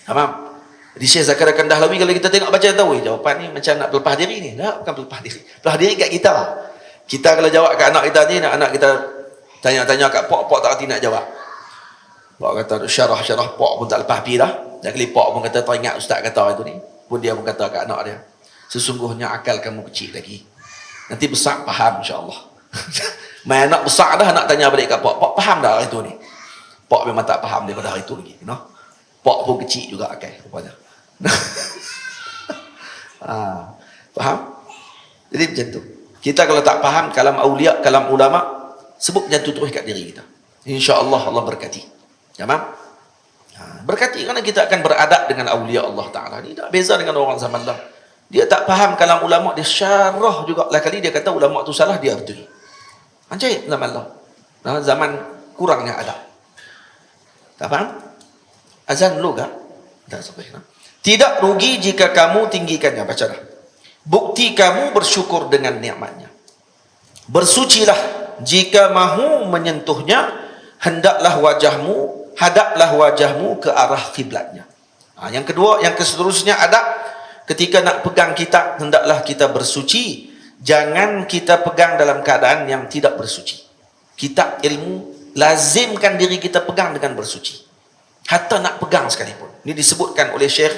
Faham? Jadi Syekh Zakaria Kandahlawi kalau kita tengok baca tahu jawapan ni macam nak pelepah diri ni. Tak, bukan pelepah diri. Pelepah diri kat kita. Kita kalau jawab kat anak kita ni, anak kita tanya-tanya kat pak tak erti nak jawab. Pak kata syarah-syarah, pak pun tak lepas pi dah. Dan kali pak pun kata teringat ustaz kata itu ni. Pun dia pun kata kat anak dia, sesungguhnya akal kamu kecil lagi. Nanti besar faham insya-Allah. Main anak besar dah, nak tanya balik kat pak faham dah hari tu ni. Pak memang tak faham daripada hari tu lagi, Pak pun kecil juga akal rupanya. Faham? Jadi macam tu. Kita kalau tak faham kalam aulia, kalam ulama, sebut macam tu terus kat diri kita. InsyaAllah Allah berkati. Tamam? Berkati kerana kita akan beradab dengan aulia Allah Ta'ala. Ini tak beza dengan orang zaman dah. Dia tak faham kalam ulama, dia syarah juga. Lah kali dia kata ulama tu salah, dia betul. Anjay zaman dah. Zaman kurangnya adab. Tak faham? Azan dulu kan? Tak sampai. Tidak rugi jika kamu tinggikannya. Baca dah. Bukti kamu bersyukur dengan nikmatnya. Bersucilah jika mahu menyentuhnya. Hendaklah hadaplah wajahmu ke arah kiblatnya. Yang kedua, yang seterusnya adab ketika nak pegang kitab, hendaklah kita bersuci jangan kita pegang dalam keadaan yang tidak bersuci. Kitab ilmu, lazimkan diri kita pegang dengan bersuci. Hatta nak pegang sekalipun. Ini disebutkan oleh Syekh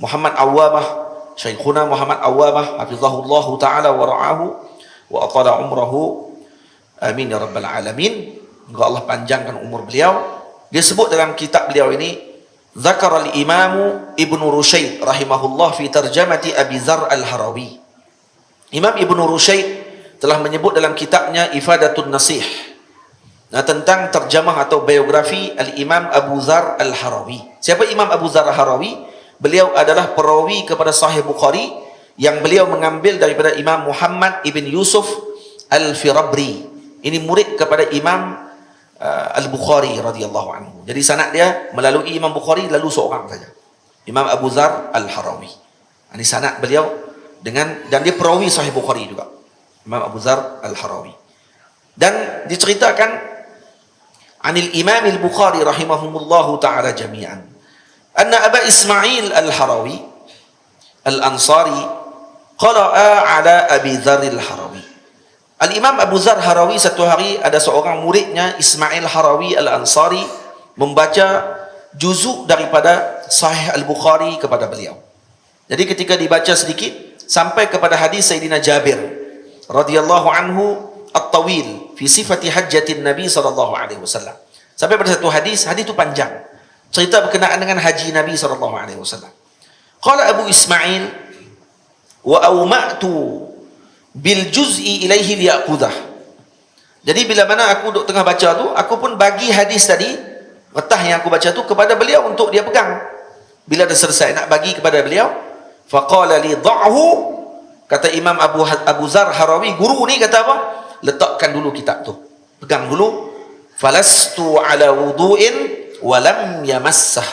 Muhammad Awwamah, Syekhuna Muhammad Awwamah, hafizahullah ta'ala wa ra'ahu, wa atala umrahu, amin ya rabbal alamin. Semoga Allah panjangkan umur beliau. Dia sebut dalam kitab beliau ini, Zakar al-Imamu Ibnu Rusyaid rahimahullah fi tarjamati Abi Dzar al-Harawi. Imam Ibnu Rusyaid telah menyebut dalam kitabnya Ifadatun Nasih, tentang terjemah atau biografi Al-Imam Abu Dzar al-Harawi. Siapa Imam Abu Dzar al-Harawi? Beliau adalah perawi kepada Sahih Bukhari yang beliau mengambil daripada Imam Muhammad ibn Yusuf al-Firabri. Ini murid kepada Imam Al-Bukhari radhiyallahu anhu. Jadi sanad dia melalui Imam Bukhari lalu seorang saja, Imam Abu Dzar al-Harawi. Ini sanad beliau dengan, dan dia perawi Sahih Bukhari juga, Imam Abu Dzar al-Harawi. Dan diceritakan anil Imam al-Bukhari rahimahumullahu ta'ala jami'an anna Aba Ismail al-Harawi al-Ansari qara'a ala Abi Dzar al-Harawi. Al-Imam Abu Dzar Harawi, satu hari ada seorang muridnya Ismail Harawi al-Ansari membaca juzuk daripada Sahih al-Bukhari kepada beliau. Jadi ketika dibaca sedikit sampai kepada hadis Sayyidina Jabir radhiyallahu anhu at-tawil fi sifati hajjatin Nabi sallallahu alaihi wasallam. Sampai pada satu hadis itu panjang. Cerita berkenaan dengan haji Nabi sallallahu alaihi wasallam. Qala Abu Ismail wa awma'tu bil juz'i ilaihi liyaqudah. Jadi bila mana aku duduk tengah baca tu, aku pun bagi hadis tadi, retah yang aku baca tu kepada beliau untuk dia pegang. Bila dah selesai nak bagi kepada beliau, faqala li dha'hu, kata Imam Abu Dzar Harawi, guru ni kata apa? Letakkan dulu kitab tu, pegang dulu. Falastu ala wudu'in wa lam yamassah.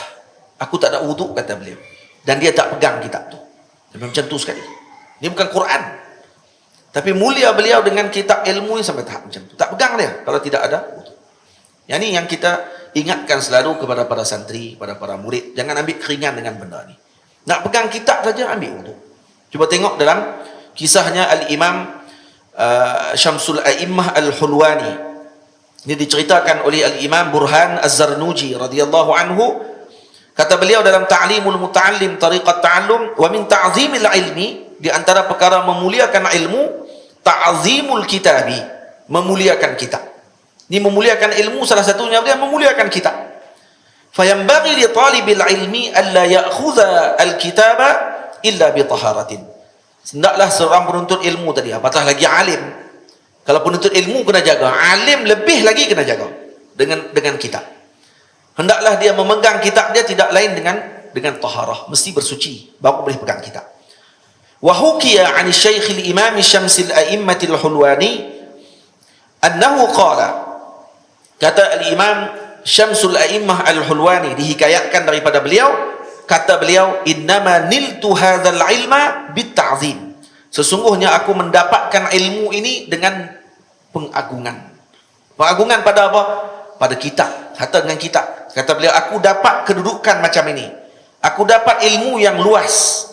Aku tak ada wuduk, kata beliau, dan dia tak pegang kitab tu. Macam tu sekali. Ini bukan Quran, tapi mulia beliau dengan kitab ilmu ni sampai tahap macam tu. Tak pegang dia kalau tidak ada wuduk. Yang ni yang kita ingatkan selalu kepada para santri, pada para murid, jangan ambil keringan dengan benda ni. Nak pegang kitab saja ambil wuduk. Cuba tengok dalam kisahnya Al-Imam Syamsul A'immah Al-Hulwani. Ini diceritakan oleh Al-Imam Burhan Az-Zarnuji radhiyallahu anhu. Kata beliau dalam Ta'limul Muta'allim Tariqat Ta'allum, wa min ta'zimil ilmi, di antara perkara memuliakan ilmu, ta'zimul kitabi, memuliakan kitab. Ini memuliakan ilmu, salah satunya dia memuliakan kitab. Fayambaghi li talibil ilmi alla ya'khudha al-kitaba illa bi taharatin. Hendaklah seorang penuntut ilmu tadi, apatah lagi alim. Kalau penuntut ilmu kena jaga, alim lebih lagi kena jaga dengan kitab. Hendaklah dia memegang kitab dia tidak lain dengan taharah, mesti bersuci baru boleh pegang kitab. Wa hukiya 'an Syekh al-Imam Syamsul A'immah al-Hulwani annahu qala, kata al-Imam Syamsul A'immah al-Hulwani, dihikayatkan daripada beliau, kata beliau, innama niltu hadzal ilma bitta'zim. Sesungguhnya aku mendapatkan ilmu ini dengan pengagungan. Pengagungan pada apa? Pada kitab, hatta dengan kitab. Kata beliau, aku dapat kedudukan macam ini. Aku dapat ilmu yang luas.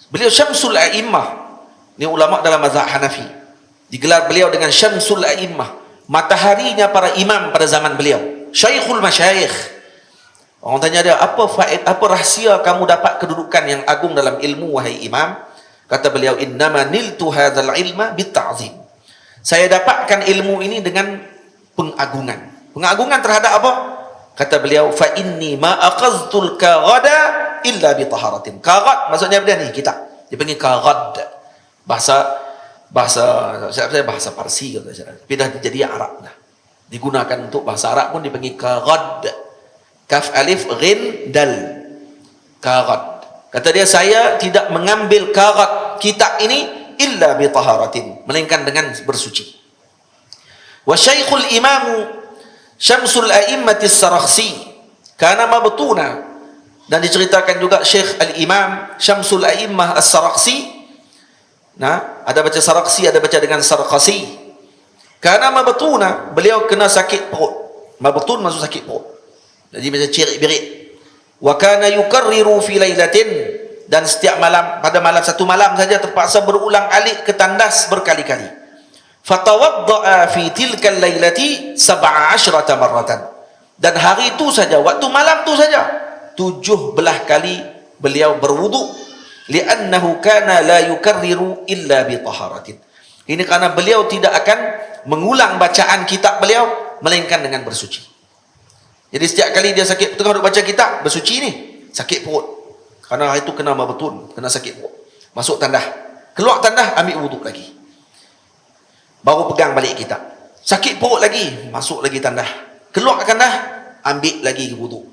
Beliau Syamsul A'immah. Ini ulama dalam mazhab Hanafi. Digelar beliau dengan Syamsul A'immah, mataharinya para imam pada zaman beliau. Syekhul Masyayikh. Orang tanya dia, apa rahsia kamu dapat kedudukan yang agung dalam ilmu, wahai imam? Kata beliau, innama niltu hadzal ilma bitta'zim. Saya dapatkan ilmu ini dengan pengagungan. Pengagungan terhadap apa? Kata beliau, fa inni ma aqaztul kaghada illa bi taharatin. Kaghad maksudnya apa ni? Kitab. Dipanggil kaghad. Bahasa Parsi kata saya. Tapi dah jadi Arab dah. Digunakan untuk bahasa Arab pun dipanggil kaghad. Kaf alif ghin dal. Kaghad. Kata dia, saya tidak mengambil kaghad kitab ini illa bi taharatin, melainkan dengan bersuci. Wa Syekhul Imam Syamsul A'immah As-Sarakhsi kana mabtuna, dan diceritakan juga Syekh Al-Imam Syamsul A'immah As-Sarakhsi, nah, ada baca Sarakhsi, ada baca dengan Sarakhsi. Kana mabtuna, beliau kena sakit perut. Mabtun maksud sakit perut. Jadi macam cerit-berit. Wa kana yukarriru fi lailatin, dan setiap malam, pada malam satu malam saja terpaksa berulang alik ke tandas berkali-kali. Fatawadda'a fi tilkal lailati 17 marratan. Dan hari itu saja, waktu malam tu saja 17 kali beliau berwudu, li'annahu kana la yukarriru illa bi taharatin. Ini karena beliau tidak akan mengulang bacaan kitab beliau melainkan dengan bersuci. Jadi setiap kali dia sakit tengah duk baca kitab, bersuci ni, sakit perut. Karena hari itu kena mabetun, kena sakit perut. Masuk tandah. Keluar tandah, ambil wuduk lagi. Baru pegang balik kitab. Sakit perut lagi, masuk lagi tandah. Keluar tandah, ambil lagi wuduk.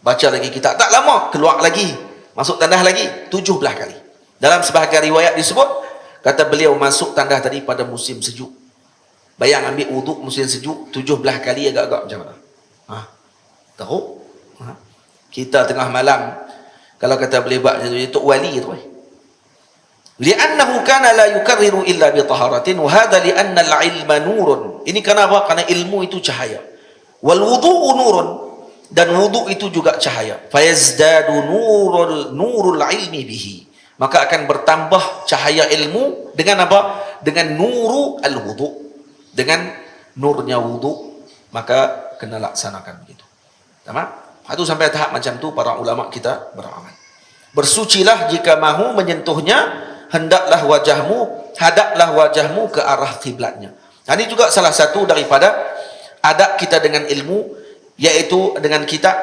Baca lagi kitab. Tak lama, keluar lagi. Masuk tandah lagi, 17 kali. Dalam sebahagian riwayat disebut, kata beliau masuk tandah tadi pada musim sejuk. Bayang ambil wuduk musim sejuk, 17 kali agak-agak macam mana? Tahu? Kita tengah malam, kalau kata boleh buat macam tu, wali tu. Li'annahu kana la yukarriru illa bi taharatin wa hadha li'anna al-ilma nurun. Ini kenapa? Karena ilmu itu cahaya. Wal wudu'u nurun, dan wudu itu juga cahaya. Fayazdadu nurul ilmi bihi. Maka akan bertambah cahaya ilmu dengan apa? Dengan nuru al-wudu. Dengan nurnya wudu, maka kena laksanakan begitu. Tamam? Itu sampai tahap macam tu para ulama kita beramal. Bersucilah jika mahu menyentuhnya, hendaklah hadaplah wajahmu ke arah kiblatnya. Ini juga salah satu daripada adab kita dengan ilmu, yaitu dengan kitab.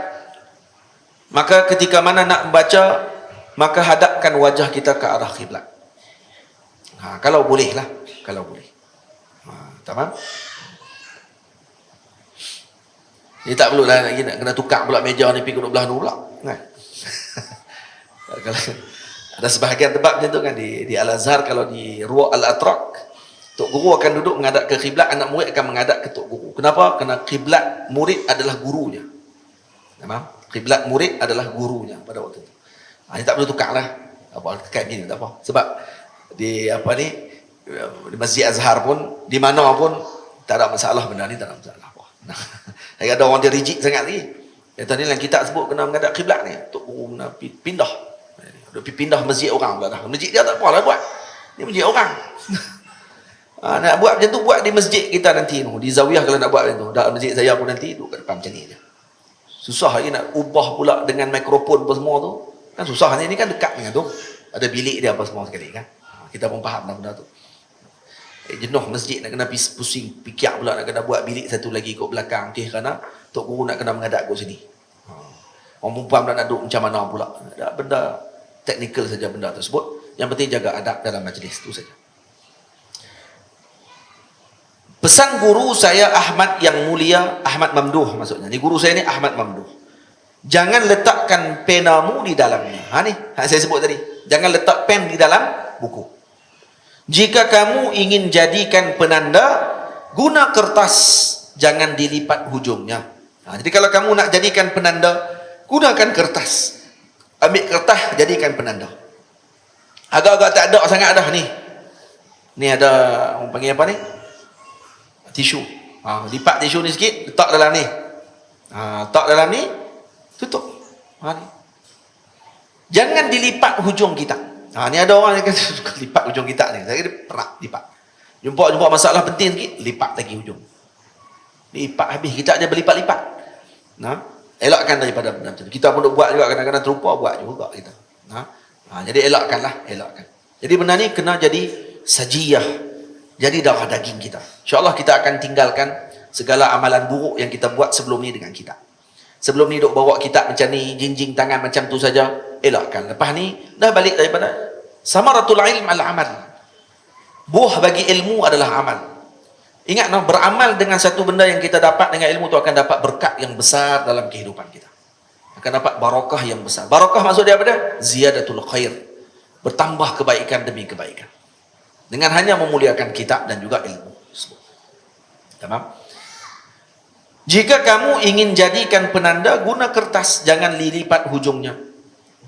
Maka ketika mana nak membaca, maka hadapkan wajah kita ke arah kiblat. Kalau boleh lah, kalau boleh. Tamam? Dia tak perlu lah nak kena tukar pula meja ni pergi ke belah dulu pula. Kan? Ada sebahagian tempat macam tu kan, di Al-Azhar, kalau di Ruwa' Al-Atrak, tok guru akan duduk menghadap ke kiblat, anak murid akan menghadap ke tok guru. Kenapa? Kerana kiblat murid adalah gurunya. Tamam? Kiblat murid adalah gurunya pada waktu itu. Ini tak perlu tukar lah. Apa dekat gini tak apa. Sebab di di Masjid Azhar pun, di mana pun tak ada masalah, benda ni tak ada masalah. Ada orang dia rigid sangat lagi. Yang tadi yang kita sebut kena menghadap kiblat ni, tok guru kena pindah. Dia pindah masjid orang pula dah. Masjid dia tak apalah buat. Ni masjid orang. Nak buat macam tu, buat di masjid kita nanti tu. Di Zawiyah kalau nak buat macam tu. Dalam masjid saya pun nanti duduk kat depan macam ni je. Susah lagi nak ubah pula dengan mikrofon apa semua tu. Kan susah ni kan dekat dengan tu. Ada bilik dia apa semua sekali kan. Kita pun faham benda tu. Jenuh masjid nak kena pusing fikir pula nak kena buat bilik satu lagi kat belakang. Okey, kerana tok guru nak kena menghadap kat sini. Orang perempuan pula nak duduk macam mana pula. Ada benda teknikal saja benda tersebut. Yang penting jaga adab dalam majlis tu saja. Pesan guru saya Ahmad yang mulia, Ahmad Mamduh maksudnya. Ni guru saya ni Ahmad Mamduh. Jangan letakkan penamu di dalamnya. Ni saya sebut tadi. Jangan letak pen di dalam buku. Jika kamu ingin jadikan penanda, guna kertas, jangan dilipat hujungnya. Jadi kalau kamu nak jadikan penanda, gunakan kertas. Ambil kertas, jadikan penanda. Agak-agak tak ada sangat dah ni. Ni ada, orang panggil apa ni? Tisu. Lipat tisu ni sikit, letak dalam ni. Letak dalam ni, tutup. Ni. Jangan dilipat hujung kita. Ni ada orang yang suka lipat hujung kita ni. Saya kira pernah lipat. Jumpa masalah penting sikit, lipat lagi hujung. Lipat habis. Kita aja berlipat-lipat. Elakkan daripada benda macam tu. Kita pun buat juga, kadang-kadang terlupa buat juga kita. Jadi elakkanlah, elakkan. Jadi benda ni kena jadi sajiyah. Jadi darah daging kita. InsyaAllah kita akan tinggalkan segala amalan buruk yang kita buat sebelum ni dengan kita. Sebelum ni duk bawa kitab macam ni, jinjing tangan macam tu saja, elakkan. Lepas ni dah balik daripada samaratul ilm al-amal. Buah bagi ilmu adalah amal. Ingat, beramal dengan satu benda yang kita dapat dengan ilmu tu akan dapat berkat yang besar dalam kehidupan kita. Akan dapat barakah yang besar. Barakah maksud dia apa dia? Ziyadatul khair. Bertambah kebaikan demi kebaikan. Dengan hanya memuliakan kitab dan juga ilmu. Tamam? Jika kamu ingin jadikan penanda, guna kertas, jangan lilipat hujungnya.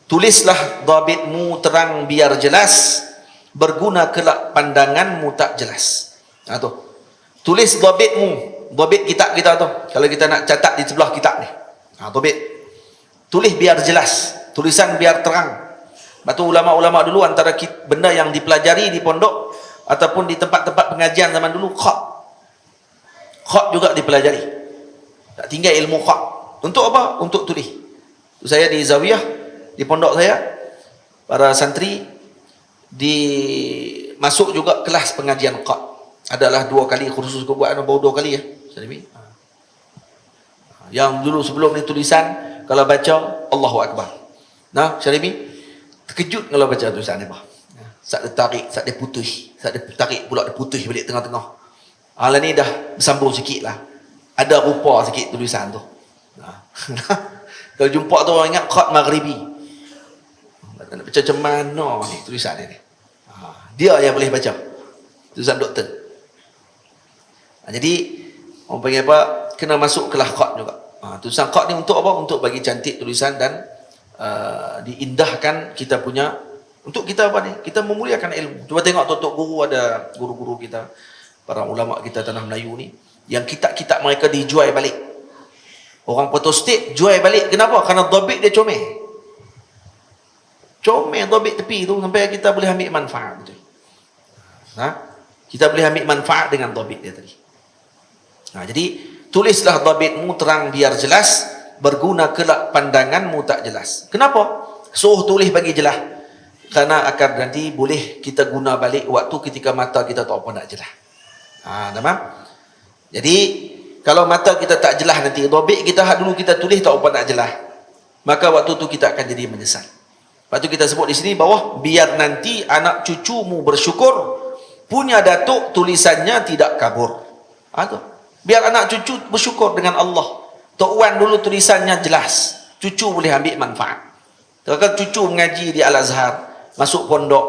Tulislah dhabitmu terang biar jelas, berguna kelak pandanganmu tak jelas. Tu. Tulis dhabitmu, dhabit kitab kita tu. Kalau kita nak catat di sebelah kitab ni. Dhabit. Tulis biar jelas, tulisan biar terang. Batu ulama-ulama dulu antara benda yang dipelajari di pondok ataupun di tempat-tempat pengajian zaman dulu, khat. Khat juga dipelajari. Tak tinggal ilmu khat. Untuk apa? Untuk tulis. Saya di Zawiyah, di pondok saya, para santri masuk juga kelas pengajian khat. Adalah 2 kali khusus buat baru 2 kali ya. Yang dulu sebelum ni tulisan, kalau baca Allahu Akbar. Nah, Syaribi terkejut kalau baca tulisan ni bah. Sat dia tarik, sat dia putus, sat dia tarik pula dia putus balik tengah-tengah. Ala ni dah bersambung sikit lah. Ada rupa sikit tulisan tu. Kalau jumpa tu orang ingat khat maghribi. Nak baca macam mana ni tulisan ni. Dia yang boleh baca. Tulisan doktor. Jadi orang panggil apa? Kena masuk kelas khat juga. Tulisan khat ni untuk apa? Untuk bagi cantik tulisan dan diindahkan kita punya, untuk kita apa ni? Kita memuliakan ilmu. Cuba tengok tok guru, ada guru-guru kita, para ulama kita tanah Melayu ni, yang kitab-kitab mereka dijual balik. Orang photostat jual balik. Kenapa? Kerana dhabit dia comel. Comel dhabit tepi tu sampai kita boleh ambil manfaat betul. Kita boleh ambil manfaat dengan dhabit dia tadi. Jadi tulislah dhabitmu terang biar jelas, berguna kelak pandanganmu tak jelas. Kenapa? Suruh tulis bagi jelas. Kerana akan nanti boleh kita guna balik waktu ketika mata kita tak apa nak jelas. Nampak? Jadi kalau mata kita tak jelas nanti, dhabit kita dulu kita tulis tak apa nak jelas, maka waktu tu kita akan jadi menyesal. Lepas tu kita sebut di sini bawah, biar nanti anak cucumu bersyukur, punya datuk tulisannya tidak kabur. Tu. Biar anak cucu bersyukur dengan Allah. Tok Wan dulu tulisannya jelas, cucu boleh ambil manfaat. Kalau cucu mengaji di Al-Azhar, masuk pondok,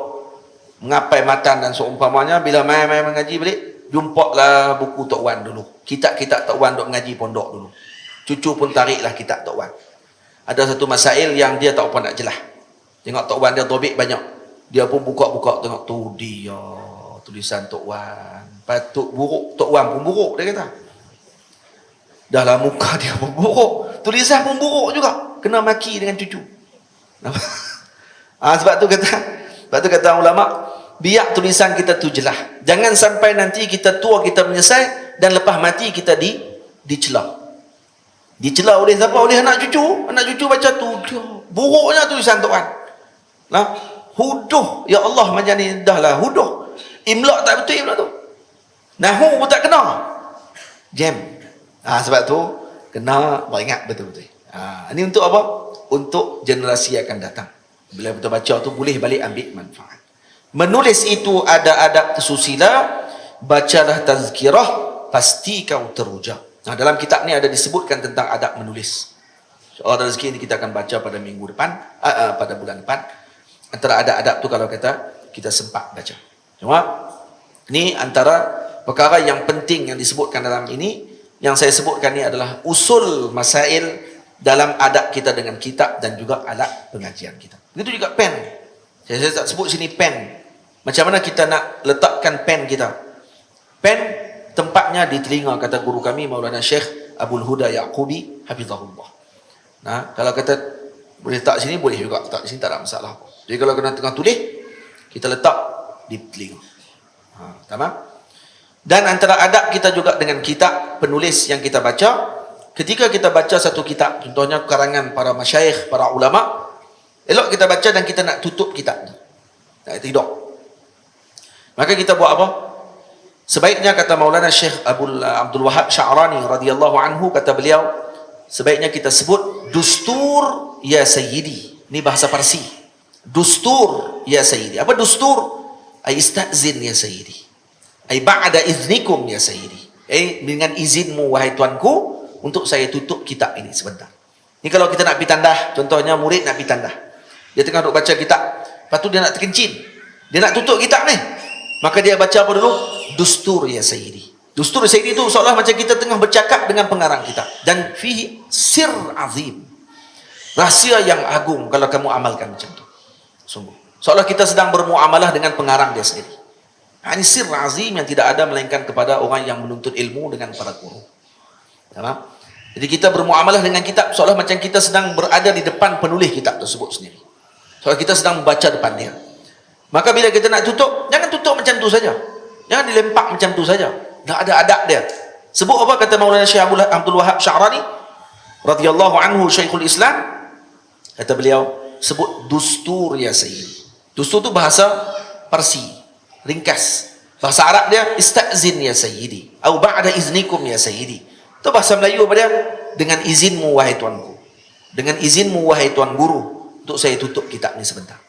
mengapai matan dan seumpamanya, bila main-main mengaji balik, jumpalah buku Tok Wan dulu. Kitab-kitab Tok Wan duk mengaji pondok dulu. Cucu pun tariklah kitab Tok Wan. Ada satu masail yang dia tak apa nak jelas. Tengok Tok Wan dia tobik banyak. Dia pun buka-buka tengok tu dia tulisan Tok Wan. Patut buruk, Tok Wan pun buruk dia kata. Dahlah muka dia pun buruk, tulisan pun buruk juga. Kena maki dengan cucu. Sebab tu kata ulama, biar tulisan kita tu jelas. Jangan sampai nanti kita tua kita menyesal dan lepas mati kita dicela. Dicela oleh siapa? Oleh anak cucu. Anak cucu baca tu dia buruknya tulisan Tok Wan. Huduh, ya Allah macam ni dahlah huduh. Imla tak betul imla tu. Nahu pun tak kena. Jam. Sebab tu kena beringat betul-betul. Ini untuk apa? Untuk generasi akan datang. Bila kita baca tu boleh balik ambil manfaat. Menulis itu ada adab tersusila, bacalah tazkirah, pasti kau teruja. Dalam kitab ni ada disebutkan tentang adab menulis. InsyaAllah rezeki ini kita akan baca pada minggu depan, pada bulan depan. Antara adab-adab tu kalau kita sempat baca. Cuma ni antara perkara yang penting yang disebutkan dalam ini. Yang saya sebutkan ni adalah usul masail dalam adab kita dengan kitab dan juga alat pengajian kita. Begitu juga pen. Saya tak sebut sini pen. Macam mana kita nak letakkan pen kita? Pen tempatnya di telinga, kata guru kami Maulana Syekh Abdul Huda Yaqubi hafizahullah. Kalau kata boleh letak sini, boleh juga letak di sini, tak ada masalah. Jadi kalau kena tengah tulis, kita letak di telinga. Tamam? Dan antara adab kita juga dengan kitab penulis yang kita baca, ketika kita baca satu kitab, contohnya karangan para masyayikh, para ulama, elok kita baca dan kita nak tutup kitab ni. Tidak. Maka kita buat apa? Sebaiknya kata Maulana Syekh Abdul Wahab Sya'rani radhiyallahu anhu, kata beliau, sebaiknya kita sebut dustur ya sayyidi. Ini bahasa Parsi. Dustur ya sayyidi. Apa dustur? Ay istazin ya sayyidi. Ay ba'da iznikum ya sayyidi. Dengan izinmu wahai tuanku, untuk saya tutup kitab ini sebentar. Ini kalau kita nak pergi tandah, contohnya murid nak pergi tandah. Dia tengah duk baca kitab, lepas tu dia nak terkencing. Dia nak tutup kitab ni. Maka dia baca apa dulu? Dustur ya sayyidi. Dustur ya sayyidi itu seolah macam kita tengah bercakap dengan pengarang kitab. Dan fihi sir azim. Rahsia yang agung kalau kamu amalkan macam tu. Sungguh. Seolah kita sedang bermuamalah dengan pengarang dia sendiri. Ini sir azim yang tidak ada melainkan kepada orang yang menuntut ilmu dengan para guru. Faham? Jadi kita bermuamalah dengan kitab seolah macam kita sedang berada di depan penulis kitab tersebut sendiri. Kalau kita sedang membaca depan dia. Maka bila kita nak tutup, jangan tutup macam tu saja. Jangan dilempak macam tu saja. Tak ada adab dia. Sebut apa kata Maulana Syekh Abdul Wahab Sya'rani radhiyallahu anhu, Syekhul Islam, kata beliau, sebut dustur ya sayyidi. Dustur tu bahasa Parsi, ringkas. Bahasa Arab dia istazin ya sayyidi, atau ba'da iznikum ya sayyidi. Itu bahasa Melayu apa dia? Dengan izinmu wahai tuanku. Dengan izinmu wahai tuan guru, untuk saya tutup kitab ni sebentar.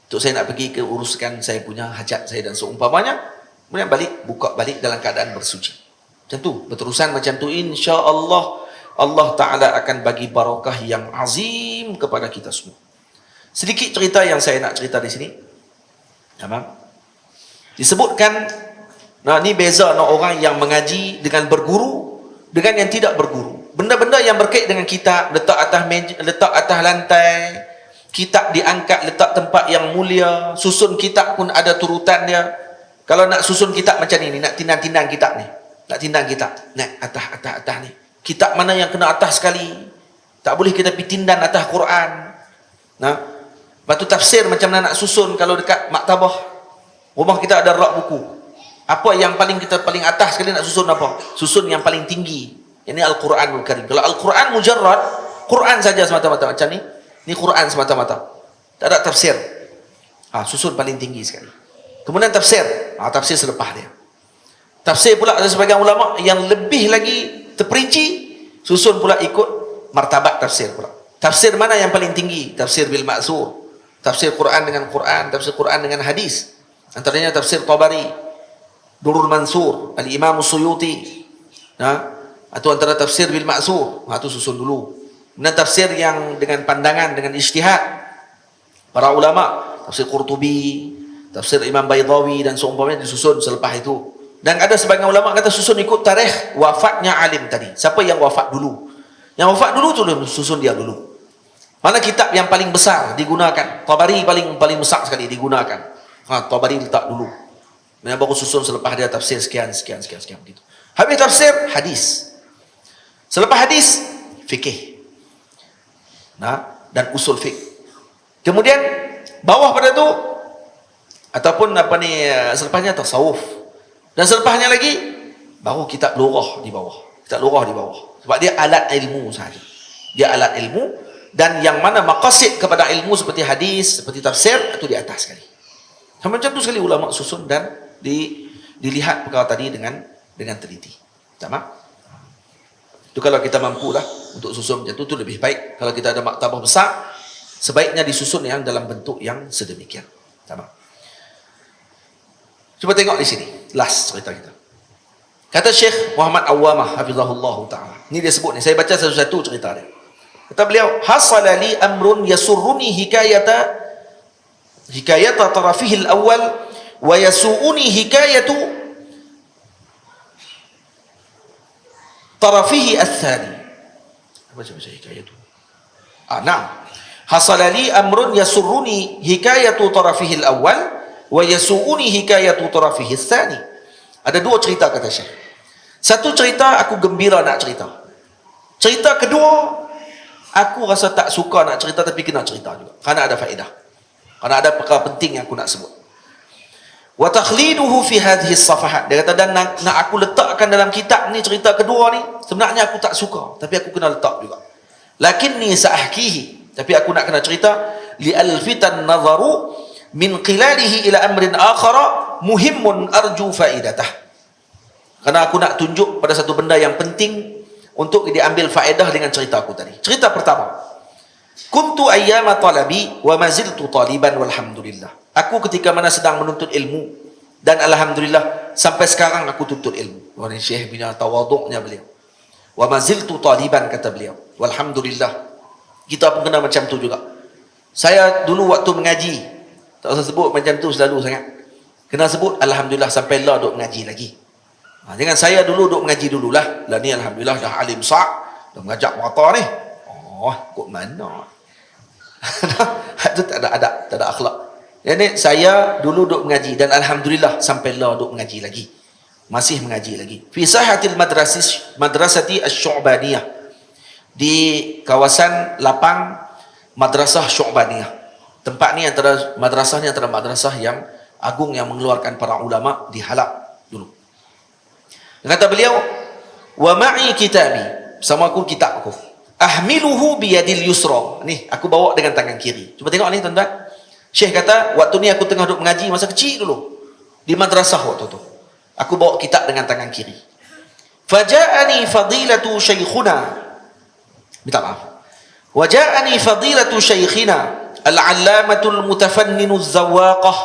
Untuk saya nak pergi ke uruskan saya punya hajat saya dan seumpamanya. Kemudian balik, buka balik dalam keadaan bersuci. Macam tu, berterusan macam tu, insya-Allah Allah Ta'ala akan bagi barakah yang azim kepada kita semua. Sedikit cerita yang saya nak cerita di sini. Disebutkan, nah ni beza orang yang mengaji dengan berguru dengan yang tidak berguru. Benda-benda yang berkait dengan kitab, letak atas meja, letak atas lantai, kitab diangkat letak tempat yang mulia, susun kitab pun ada turutan dia. Kalau nak susun kitab macam ni, nak tindang-tindang kitab ni, nak tindang kitab, nak atas ni, kitab mana yang kena atas sekali, tak boleh kita pergi tindang atas Quran. Nah, lepas tu tafsir macam mana nak susun. Kalau dekat maktabah rumah kita ada rak buku, apa yang kita paling atas sekali nak susun apa? Susun yang paling tinggi. Ini Al-Quranul Karim. Kalau Al-Quran mujarrad, Quran saja semata-mata macam ni, ni Quran semata-mata, tak ada tafsir. Susun paling tinggi sekali. Kemudian tafsir, tafsir selepas dia. Tafsir pula ada sebagian ulama yang lebih lagi terperinci, susun pula ikut martabat tafsir pula. Tafsir mana yang paling tinggi? Tafsir bil ma'sur, tafsir Quran dengan Quran, tafsir Quran dengan hadis. Antaranya tafsir Tabari, Durrul Mansur, Al-Imam Suyuti. Atau antara tafsir bil ma'sur, itu susun dulu. Kemudian tafsir yang dengan pandangan, dengan ijtihad para ulama, tafsir Qurtubi, tafsir Imam Baydawi dan seumpamanya disusun selepas itu. Dan ada sebagian ulama kata susun ikut tarikh wafatnya alim tadi. Siapa yang wafat dulu? Yang wafat dulu tu susun dia dulu. Mana kitab yang paling besar digunakan? Tabari paling besar sekali digunakan. Tabari letak dulu. Kemudian baru susun selepas dia tafsir sekian begitu. Habis tafsir hadis. Selepas hadis fikih. Dan usul fiqh. Kemudian bawah pada tu ataupun selepasnya tasawuf. Dan selepasnya lagi baru kitab lughah di bawah. Kitab lughah di bawah. Sebab dia alat ilmu sahaja. Dia alat ilmu, dan yang mana maqasid kepada ilmu seperti hadis, seperti tafsir, itu di atas sekali. Macam tu sekali ulama susun dan dilihat perkara tadi dengan teliti. Sama? Itu kalau kita mampulah untuk susun macam tu lebih baik. Kalau kita ada maktabah besar, sebaiknya disusun yang dalam bentuk yang sedemikian. Sama? Cuba tengok di sini. Last cerita kita. Kata Syekh Muhammad Awwamah hafizahullah ta'ala. Ini dia sebut ni. Saya baca satu-satu cerita dia. Kata beliau, hasala li amrun yasurruni hikayata tarafihi al-awwal wa yasu'uni hikayatu tarafihi al-thani. Baca hikayatu. Naam. Hasala li amrun yasurruni hikayatu tarafihi al-awwal wa yasu'uni hikayatu tarafihi al-thani. Ada dua cerita kata Syekh. Satu cerita aku gembira nak cerita. Cerita kedua aku rasa tak suka nak cerita, tapi kena cerita juga kerana ada faedah, kerana ada perkara penting yang aku nak sebut. Wa takhliduhu fi hadhihi as-safahat. Dia kata, dan nak aku letakkan dalam kitab ni cerita kedua ni, sebenarnya aku tak suka, tapi aku kena letak juga. Lakinni sa'ahkihi, tapi aku nak kena cerita li alfitan nazaru min qilalihi ila amrin akhara muhimmun arju faidatah. Kerana aku nak tunjuk pada satu benda yang penting untuk diambil faedah dengan cerita aku tadi. Cerita pertama. Kuntu ayyama talabi wa maziltu taliban walhamdulillah. Aku ketika mana sedang menuntut ilmu, dan alhamdulillah sampai sekarang aku tuntut ilmu. Ini Syekh punya tawaduknya beliau. Wa maziltu taliban kata beliau. Walhamdulillah. Kita pun kena macam tu juga. Saya dulu waktu mengaji, tak usah sebut macam tu selalu sangat. Kena sebut alhamdulillah sampai lah duk mengaji lagi. Jangan saya dulu duk mengaji dululah. Lah ni alhamdulillah dah alim besar, dah mengajak merata ni. Kok mana? Itu tak ada adab, tak ada akhlak. Jadi saya dulu duk mengaji, dan alhamdulillah sampai lah duk mengaji lagi. Masih mengaji lagi. Fi sahatil madrasati asy-Syu'baniyah. Di kawasan lapang Madrasah Syu'baniyah. Tempat ni antara madrasah ni antara madrasah yang agung yang mengeluarkan para ulama di Halab dulu. Kata beliau, wa ma'i kitabi, sama aku kitab aku. Ahmiluhu biyadil yusra. Ni aku bawa dengan tangan kiri. Cuba tengok ni tuan-tuan. Syekh kata, waktu ni aku tengah duduk mengaji masa kecil dulu di madrasah waktu tu. Aku bawa kitab dengan tangan kiri. Faja'ani fadilatu syekhuna. Minta maaf. Waja'ani fadilatu syekhina al-allamatul mutafanninu az-zawaqah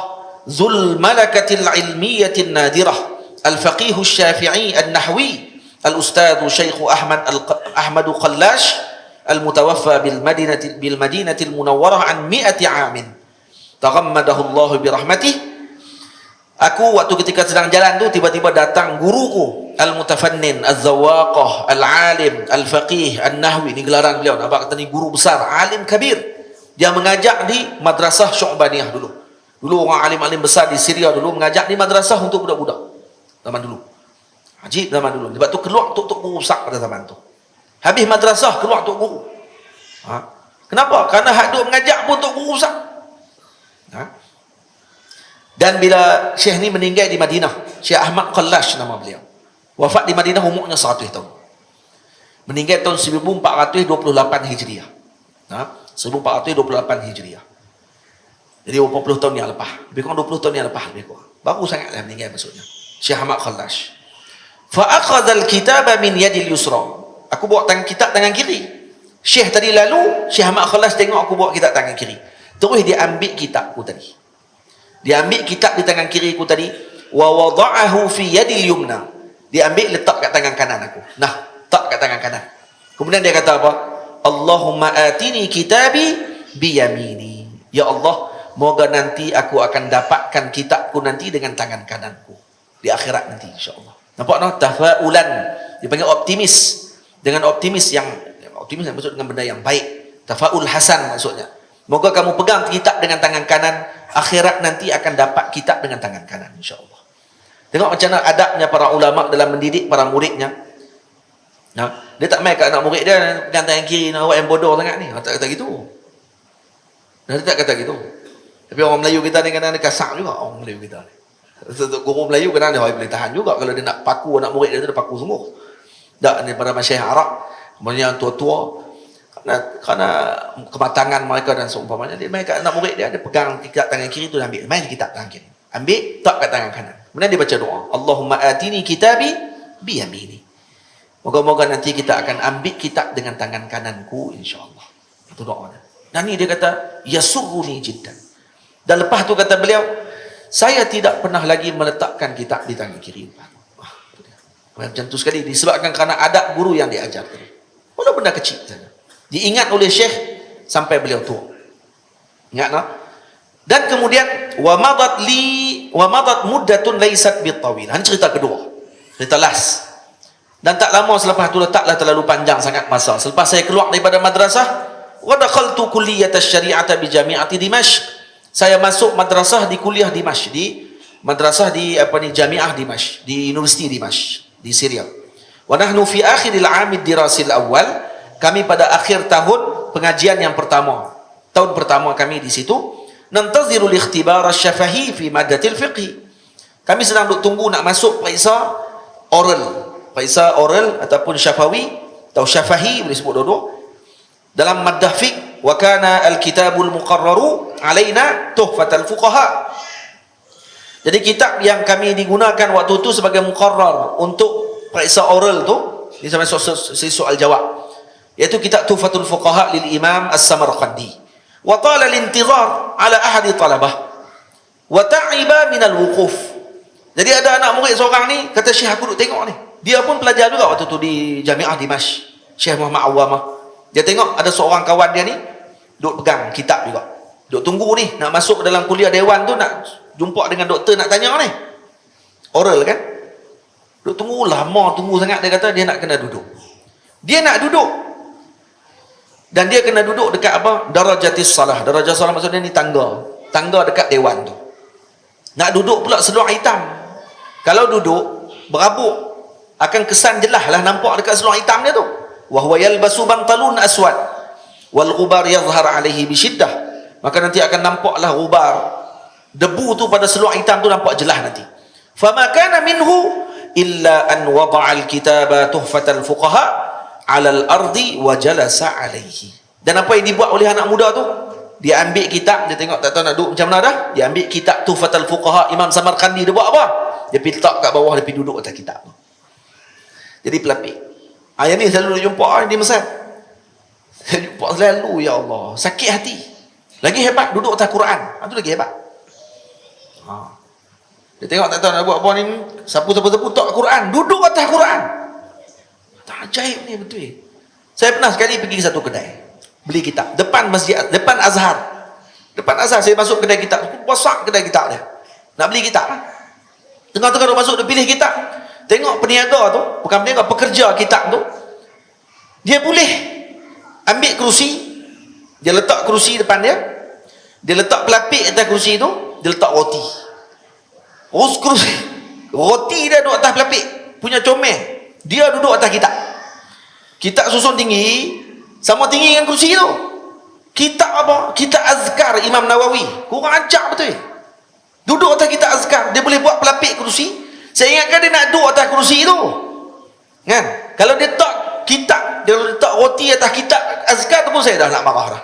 dzul malakatil ilmiyatin nadirah al-faqih asy-syafi'i an-nahwi al-ustadz Syekh Ahmad Qallash al-mutawaffa bil madinatil munawwarah an 100 amin. Taghammadahu Allah bi rahmatih. Aku waktu ketika sedang jalan tu tiba-tiba datang guruku al-mutafannin, az-zawaqah, al-alim, al-faqih, an-nahwi. Ni gelaran beliau. Nampak kata ni guru besar, alim kabir. Dia mengajak di madrasah Syu'baniyah dulu. Dulu orang alim-alim besar di Syria dulu mengajak di madrasah untuk budak-budak. Zaman dulu. Haji zaman dulu. Sebab tu keluar tok guru besar pada zaman tu. Habis madrasah keluar tok guru. Kenapa? Karena hak duk mengajak pun tok guru besar. Dan bila Syekh ni meninggal di Madinah, Syekh Ahmad Qallash nama beliau. Wafat di Madinah umurnya 100 tahun. Meninggal tahun 1428 Hijriah. 1428 Hijriah. Jadi 40 tahun yang lepas. Lebih kurang 20 tahun yang lepas. Lebih kurang. Baru sangatlah meninggal maksudnya. Syekh Ahmad Qallash. Fa'akhadha al-kitaba min yadil yusra. Aku bawa kitab tangan kiri. Syekh tadi lalu, Syekh Ahmad Qallash tengok aku bawa kitab tangan kiri. Terus dia ambil kitabku tadi. Dia ambil kitab di tangan kiriku tadi, wa wada'ahu fi yadil yumna. Dia ambil letak kat tangan kanan aku. Nah, tak kat tangan kanan. Kemudian dia kata apa? Allahumma atini kitabi biyamini. Ya Allah, moga nanti aku akan dapatkan kitabku nanti dengan tangan kananku di akhirat nanti insya-Allah. Nampak tak? Tafaulan. Dipanggil optimis. Dengan optimis yang maksud dengan benda yang baik. Tafaul hasan maksudnya. Moga kamu pegang kitab dengan tangan kanan, akhirat nanti akan dapat kitab dengan tangan kanan insya-Allah. Tengok macam mana adabnya para ulama dalam mendidik para muridnya. Dia tak main kat anak murid dia pegang tangan kiri, awak yang bodoh sangat ni. Tak kata gitu. Dia tak kata gitu. Tapi orang Melayu kita ni kadang-kadang kasar juga orang Melayu kita ni. Guru Melayu kadang-kadang dia boleh tahan juga kalau dia nak paku anak murid dia tu, dia paku semua. Tak ni pada masyarakat Arab, kemudian tua-tua karena kematangan mereka dan seumpamanya, dia main kat anak murid dia pegang kitab tangan kiri tu, ambil main kitab tangan kiri, ambil tak kat tangan kanan, kemudian dia baca doa, Allahumma atini kitabi biyamini. Moga-moga nanti kita akan ambil kitab dengan tangan kananku insya-Allah. Itu doa dia. Dan ni dia kata yasurruni jiddan. Dan lepas tu kata beliau, saya tidak pernah lagi meletakkan kitab di tangan kiri. Macam tu sekali disebabkan kerana adab guru yang diajar tadi. Walaupun benda kecil saja. Diingat oleh Syekh sampai beliau tua. Ingat tak? Dan kemudian wa madat muddatun laysat bitawil. Ini cerita kedua. Cerita last. Dan tak lama selepas tu, letaklah terlalu panjang sangat masa. Selepas saya keluar daripada madrasah, wa dakhaltu kulliyat asy-syari'ah bi Jami'ati Dimashq. Saya masuk madrasah di kuliah Dimashq, di madrasah di Jami'ah Dimashq, di Universiti Dimashq di Syria. Wa nahnu fi akhiril 'amid dirasil awal. Kami pada akhir tahun pengajian yang pertama. Tahun pertama kami di situ. Nantazirul ikhtibar asy-syafahi fi maddatil fiqh. Kami sedang duk tunggu nak masuk periksa oral. Periksa oral ataupun syafawi atau syafahi, boleh sebut dua-dua. Dalam maddah fiqh, wa kana al-kitabul muqarraru alaina tuhfatul fuqaha. Jadi kitab yang kami digunakan waktu itu sebagai muqarrar untuk periksa oral tu, ini sampai soal jawab. Iaitu kitab Tuhfatul Fuqaha lil Imam As-Samarqandi. Wa tala al-intizar ala ahadi talabah wa ta'iba min al-wuquf. Jadi ada anak murid seorang ni, kata Syekh aku duk tengok ni. Dia pun pelajar juga waktu tu di Jami'ah Dimashq, Syekh Muhammad Awamah. Dia tengok ada seorang kawan dia ni duk pegang kitab juga. Duk tunggu ni nak masuk dalam kuliah dewan tu, nak jumpa dengan doktor nak tanya ni. Oral kan? Duk tunggu lama, tunggu sangat. Dia kata dia nak kena duduk. Dia nak duduk. Dan dia kena duduk dekat apa? Darajatis salah. Darajah salah maksudnya ni tangga. Tangga dekat dewan tu. Nak duduk pula seluar hitam. Kalau duduk berabuk, akan kesan jelas lah nampak dekat seluar hitam dia tu. Wa huwa yalbasu bantalun aswad wal ghubar yadhhar alaihi bisyiddah maka nanti akan nampaklah ghubar, debu tu pada seluar hitam tu nampak jelas nanti. Fama kana minhu illa an wada'a al-kitaba tuhfatal fuqaha 'ala al-ardi wa jalasa 'alaihi. Dan apa yang dibuat oleh anak muda tu, dia ambil kitab, dia tengok tak tahu nak duduk macam mana dah, dia ambil kitab Tuhfatul Fuqaha Imam Samarkandi, dia buat apa? Dia pergi letak kat bawah, dia pergi duduk atas kitab tu. Jadi pelapik. Yang ni selalu jumpa di Mesir. Saya jumpa selalu, ya Allah, sakit hati. Lagi hebat duduk atas Quran. Itu lagi hebat. Dia tengok tak tahu nak buat apa ni, sapu-sapu tak Quran, duduk atas Quran. Tak ajaib ni betul. Saya pernah sekali pergi ke satu kedai, beli kitab depan masjid, depan Azhar. Depan Azhar saya masuk kedai kitab, besar kedai kitab dia. Nak beli kitab lah. Tengah-tengah masuk dia pilih kitab. Tengok peniaga tu, bukan peniaga, pekerja kitab tu, dia boleh ambil kerusi, dia letak kerusi depan dia, dia letak pelapik atas kerusi tu, dia letak roti. Kerusi, roti dia duduk atas pelapik, punya comel, dia duduk atas kitab. Kitab susun tinggi, sama tinggi dengan kursi tu. Kitab apa? Kitab Azkar Imam Nawawi. Kurang ajar betul. Duduk atas kitab Azkar, dia boleh buat pelapik kursi. Saya ingatkan dia nak duduk atas kursi tu. Kan? Kalau dia tak kitab, dia letak roti atas kitab Azkar tu pun saya dah nak marah dah.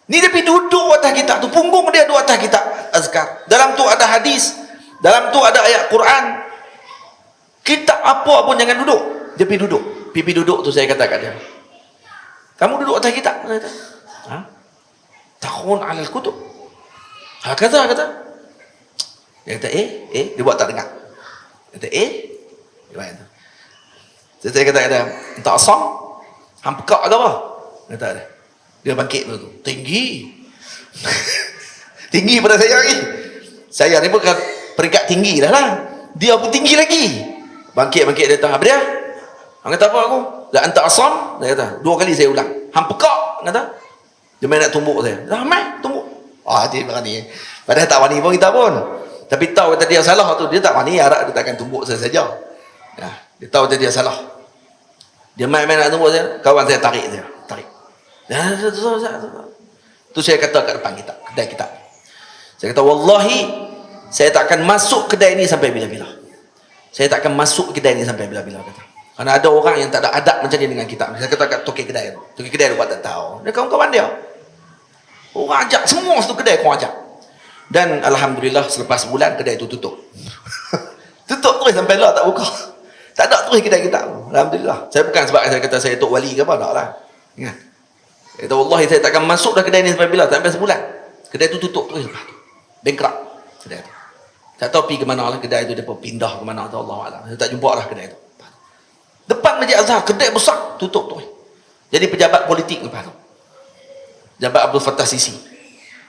Ni dia pergi duduk atas kitab tu, punggung dia duduk atas kitab Azkar. Dalam tu ada hadis, dalam tu ada ayat Quran. Kitab apa pun jangan duduk. Dia pergi duduk. Pipi duduk tu saya kata kat dia, kamu duduk atas kitab. Kata, takhun alal kutub. Kata. Dia kata, dia buat tak dengar. Dia kata, dia buat tu. Saya kata, tak asam, hang pekak ke apa? Kata dia. Dia bangkit tu, tinggi. Tinggi pada saya lagi. Saya ni pun peringkat tinggi dah lah. Dia pun tinggi lagi. Bangkit dia tahu. Apa dia? Hang kata apa aku? La anta asam? Dia kata, 2 kali saya ulang. Hang pekak, kata. Dia main nak tumbuk saya. Dah mai tumbuk. Dia berani. Padahal tak wani pun kita pun. Tapi tahu kata dia salah tu, dia tak wani, harap dia takkan tumbuk saya saja. Dia tahu kata dia salah. Dia main nak tumbuk saya, kawan saya tarik dia. Tarik. Tu saya kata kat depan kita, kedai kita. Saya kata, wallahi, saya tak akan masuk kedai ni sampai bila-bila. Saya tak akan masuk kedai ni sampai bila-bila, kata. Karena ada orang yang tak ada adab macam ni dengan kita. Saya kata kat toki kedai tu. Toki kedai tu buat tak tahu. Dia kawan-kawan dia. Orang ajak. Semua satu kedai orang ajak. Dan Alhamdulillah selepas sebulan kedai tu tutup. Tutup terus sampai lah tak buka. Tak ada terus kedai kita. Alhamdulillah. Saya bukan sebab saya kata saya Tok Wali ke apa. Tak lah. Ingat. Saya kata wallahi saya takkan masuk dah kedai ni sampai bila. Sampai sebulan. Kedai tu tutup terus lepas tu. Bankrupt. Kedai tu. Tak tahu pergi ke mana lah kedai tu. Dia pun pindah ke mana. Allah Allah. Saya tak jumpa lah kedai tu. Depan Masjid Azhar, kedai besar, tutup tu. Jadi pejabat politik lepas tu. Pejabat Abdul Fattah Sisi.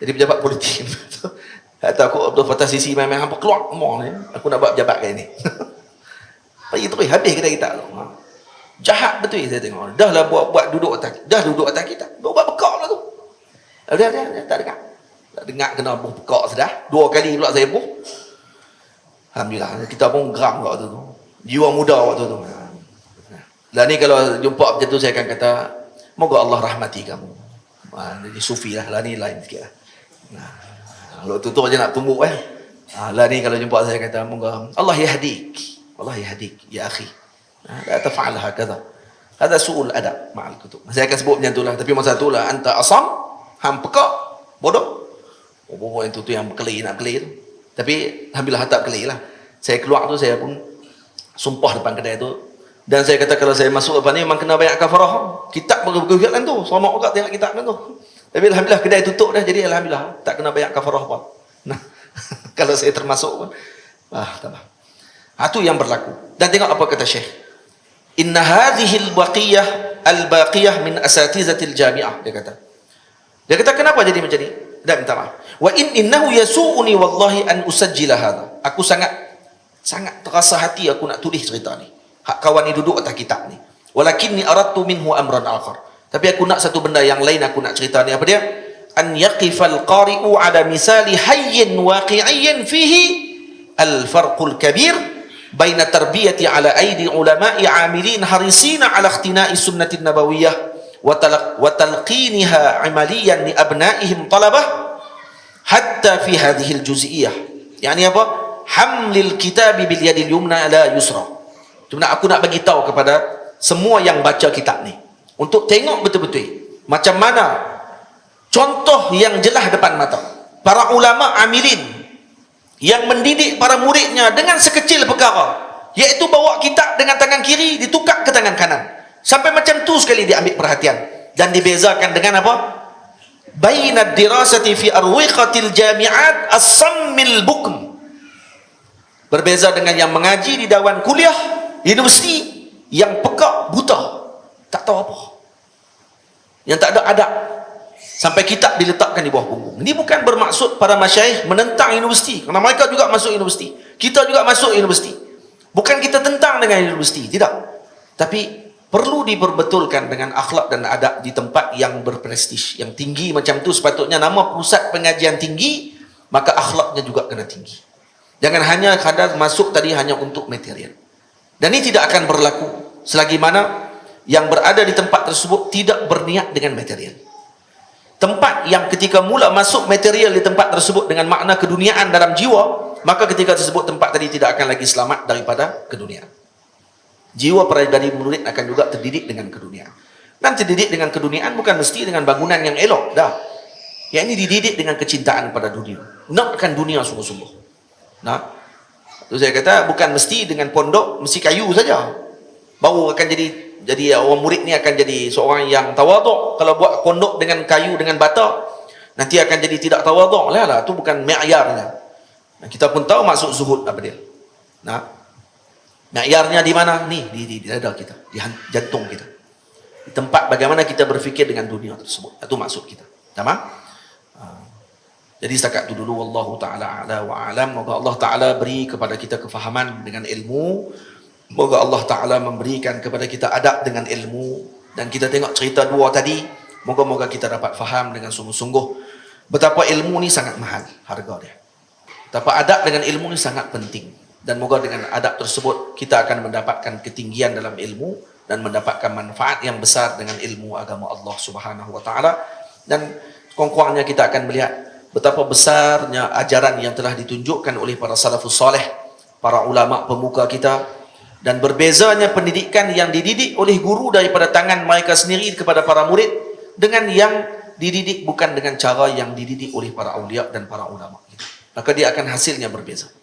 Jadi pejabat politik lepas tu. Kata aku Abdul Fattah Sisi main-main hampa keluar rumah ni. Aku nak buat pejabat kali ni. Pergi terus, habis kedai kita tu. Jahat betul saya tengok. Dah lah buat duduk atas. Dah duduk atas kita. Buat bekak lah tu. Dia tak dengar. Tak dengar kena buh bekak sudah. 2 kali pula saya buh. Alhamdulillah. Kita pun geram waktu tu. Jiwa muda waktu tu. Lah ni kalau jumpa macam tu saya akan kata, moga Allah rahmati kamu. Jadi sufi lah ni lain sikit lah. Kalau tu aja nak tumbuk lah ni kalau jumpa saya kata, moga Allah yahdik. Allah yahdik ya akhi. La taf'al hakadha. Hada su'ul adab ma'al kutub. Saya akan sebut macam tu lah. Tapi masa tu lah, anta asam, hang pekak, bodoh. Bodoh yang tu yang berkelih, nak kelih tu. Tapi Alhamdulillah tak kelih lah. Saya keluar tu, saya pun sumpah depan kedai tu. Dan saya kata kalau saya masuk lepas ni memang kena banyak kafarah. Kitab bergugatan tu. Seronok juga tengok kitab kan tu. Tapi Alhamdulillah kedai tutup dah. Jadi Alhamdulillah tak kena banyak kafarah pun. Nah, kalau saya termasuk pun. Tak apa. Itu yang berlaku. Dan tengok apa kata Syekh. Inna hadhil al-baqiyah min asatizatil jami'ah. Dia kata kenapa jadi macam ni? Dah minta maaf. Wa innahu yasu'uni wallahi an usajjila hadha. Aku sangat terasa hati aku nak tulis cerita ni. Hak kawan ni duduk atas kitab ni. Walakinni aradtu minhu amran akhar. Tapi aku nak satu benda yang lain aku nak cerita ni. Apa dia? An yaqifal qari'u ala misali hayyin waqi'iyyin fihi al-farqul kabir baina tarbiyati ala aidi ulama'i amilin harisina ala ikhtina'i sunnati nabawiyyah wa talqiniha amaliyan li abna'ihim talabah hatta fi hadhihi al-juz'iyah. Yani apa? Hamlil kitabi bil yadil yumna la yusra. Sebenarnya aku nak bagi tahu kepada semua yang baca kitab ni untuk tengok betul-betul macam mana contoh yang jelas depan mata para ulama amilin yang mendidik para muridnya dengan sekecil perkara, iaitu bawa kitab dengan tangan kiri ditukar ke tangan kanan sampai macam tu sekali dia ambil perhatian, dan dibezakan dengan apa? Bainad dirasati fi arwiqatil jami'at as-sammil bukm. Berbeza dengan yang mengaji di dewan kuliah universiti yang pekak buta, tak tahu apa, yang tak ada adab, sampai kitab diletakkan di bawah punggung. Ini bukan bermaksud para masyaikh menentang universiti, kerana mereka juga masuk universiti, kita juga masuk universiti. Bukan kita tentang dengan universiti, tidak. Tapi perlu diperbetulkan dengan akhlak dan adab di tempat yang berprestij, yang tinggi macam tu. Sepatutnya nama pusat pengajian tinggi, maka akhlaknya juga kena tinggi. Jangan hanya kadar masuk tadi hanya untuk material. Dan ini tidak akan berlaku selagi mana yang berada di tempat tersebut tidak berniat dengan material. Tempat yang ketika mula masuk material di tempat tersebut dengan makna keduniaan dalam jiwa, maka ketika tersebut tempat tadi tidak akan lagi selamat daripada keduniaan. Jiwa pribadi murid akan juga terdidik dengan keduniaan. Dan terdidik dengan keduniaan bukan mesti dengan bangunan yang elok, dah. Yang ini dididik dengan kecintaan pada dunia. Nakkan dunia sungguh-sungguh. Nah, itu saya kata bukan mesti dengan pondok mesti kayu saja. Baru akan jadi orang murid ni akan jadi seorang yang tawaduk. Kalau buat pondok dengan kayu, dengan bata, nanti akan jadi tidak tawaduk. Lah, itu bukan mi'yarnya. Nah, kita pun tahu maksud zuhud apa dia. Nah, mi'yarnya di mana? Ni, di dada kita, di jantung kita. Di tempat bagaimana kita berfikir dengan dunia tersebut. Itu maksud kita. Tamam? Jadi setakat itu dulu, wallahu ta'ala a'la wa a'lam. Moga Allah Ta'ala beri kepada kita kefahaman dengan ilmu. Moga Allah Ta'ala memberikan kepada kita adab dengan ilmu. Dan kita tengok cerita dua tadi, moga-moga kita dapat faham dengan sungguh-sungguh betapa ilmu ni sangat mahal harga dia. Betapa adab dengan ilmu ni sangat penting. Dan moga dengan adab tersebut kita akan mendapatkan ketinggian dalam ilmu dan mendapatkan manfaat yang besar dengan ilmu agama Allah Subhanahu wa Ta'ala. Dan kurang-kurangnya kita akan melihat betapa besarnya ajaran yang telah ditunjukkan oleh para salafus salih, para ulama pemuka kita, dan berbezanya pendidikan yang dididik oleh guru daripada tangan mereka sendiri kepada para murid dengan yang dididik bukan dengan cara yang dididik oleh para awliya dan para ulama. Maka dia akan hasilnya berbeza.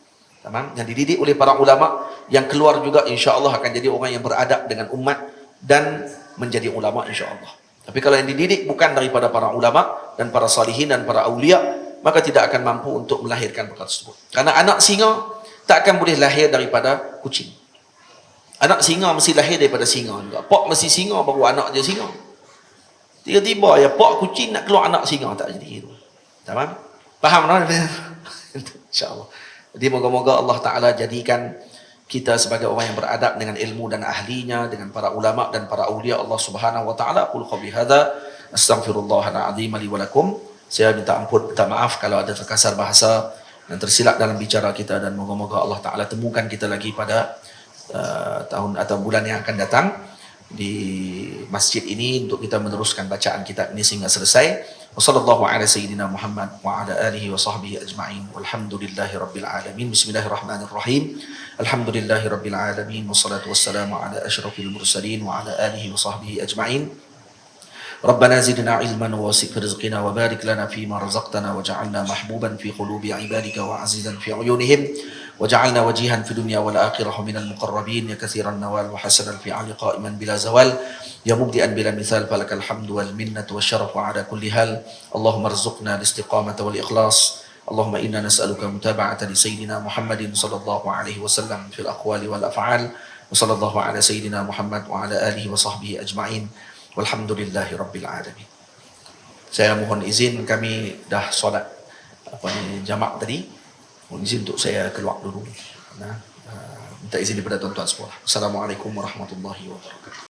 Tamam? Yang dididik oleh para ulama yang keluar juga insya-Allah akan jadi orang yang beradab dengan umat dan menjadi ulama insya-Allah. Tapi kalau yang dididik bukan daripada para ulama dan para salihin dan para awliya, maka tidak akan mampu untuk melahirkan perkara tersebut. Karena anak singa tak akan boleh lahir daripada kucing. Anak singa mesti lahir daripada singa juga. Pak mesti singa baru anak je singa. Tiba-tiba ya pak kucing nak keluar anak singa, tak jadi itu. Tamam? Faham tak? Insya-Allah. Jadi moga-moga Allah Ta'ala jadikan kita sebagai orang yang beradab dengan ilmu dan ahlinya, dengan para ulama dan para awliya Allah Subhanahu wa Ta'ala. Qul qauli hadza astaghfirullahal azim li wa lakum. Saya minta ampun, minta maaf kalau ada terkasar bahasa dan tersilap dalam bicara kita, dan moga-moga Allah Ta'ala temukan kita lagi pada tahun atau bulan yang akan datang di masjid ini untuk kita meneruskan bacaan kitab ini sehingga selesai. Wassallallahu ala sayyidina Muhammad wa ala alihi wa sahbihi ajma'in. Walhamdulillahi rabbil alamin. Bismillahirrahmanirrahim. Alhamdulillahi rabbil alamin. Wassalatu wassalamu ala asyrafil mursalin wa ala alihi wa sahbihi ajma'in. Rabbana zidna ilman wa wasi' rizqina wa barik lana fima razaqtana wa ja'alna mahbuban fi qulubi ibadika wa azizan fi uyunihim wa ja'alna wajihan fi dunya wal akhirah minal muqarrabin ya katsiran nawal wa hasanan fi 'ali qa'iman bila zawal ya mubdi'an bila mithal falakal hamdu wal minnatu wasyarafu 'ala kulli hal. Allahumma arzuqna al-istiqamata wal ikhlas. Allahumma inna nas'aluka mutaba'ata li sayyidina Muhammadin sallallahu alaihi wasallam fil aqwali wal af'al. Wa sallallahu ala sayyidina Muhammad wa ala alihi wa sahbihi ajma'in. Walhamdulillahi rabbil alamin. Saya mohon izin, kami dah solat jamak tadi. Mohon izin untuk saya keluar dulu. Minta izin daripada tuan-tuan semua. Assalamualaikum warahmatullahi wabarakatuh.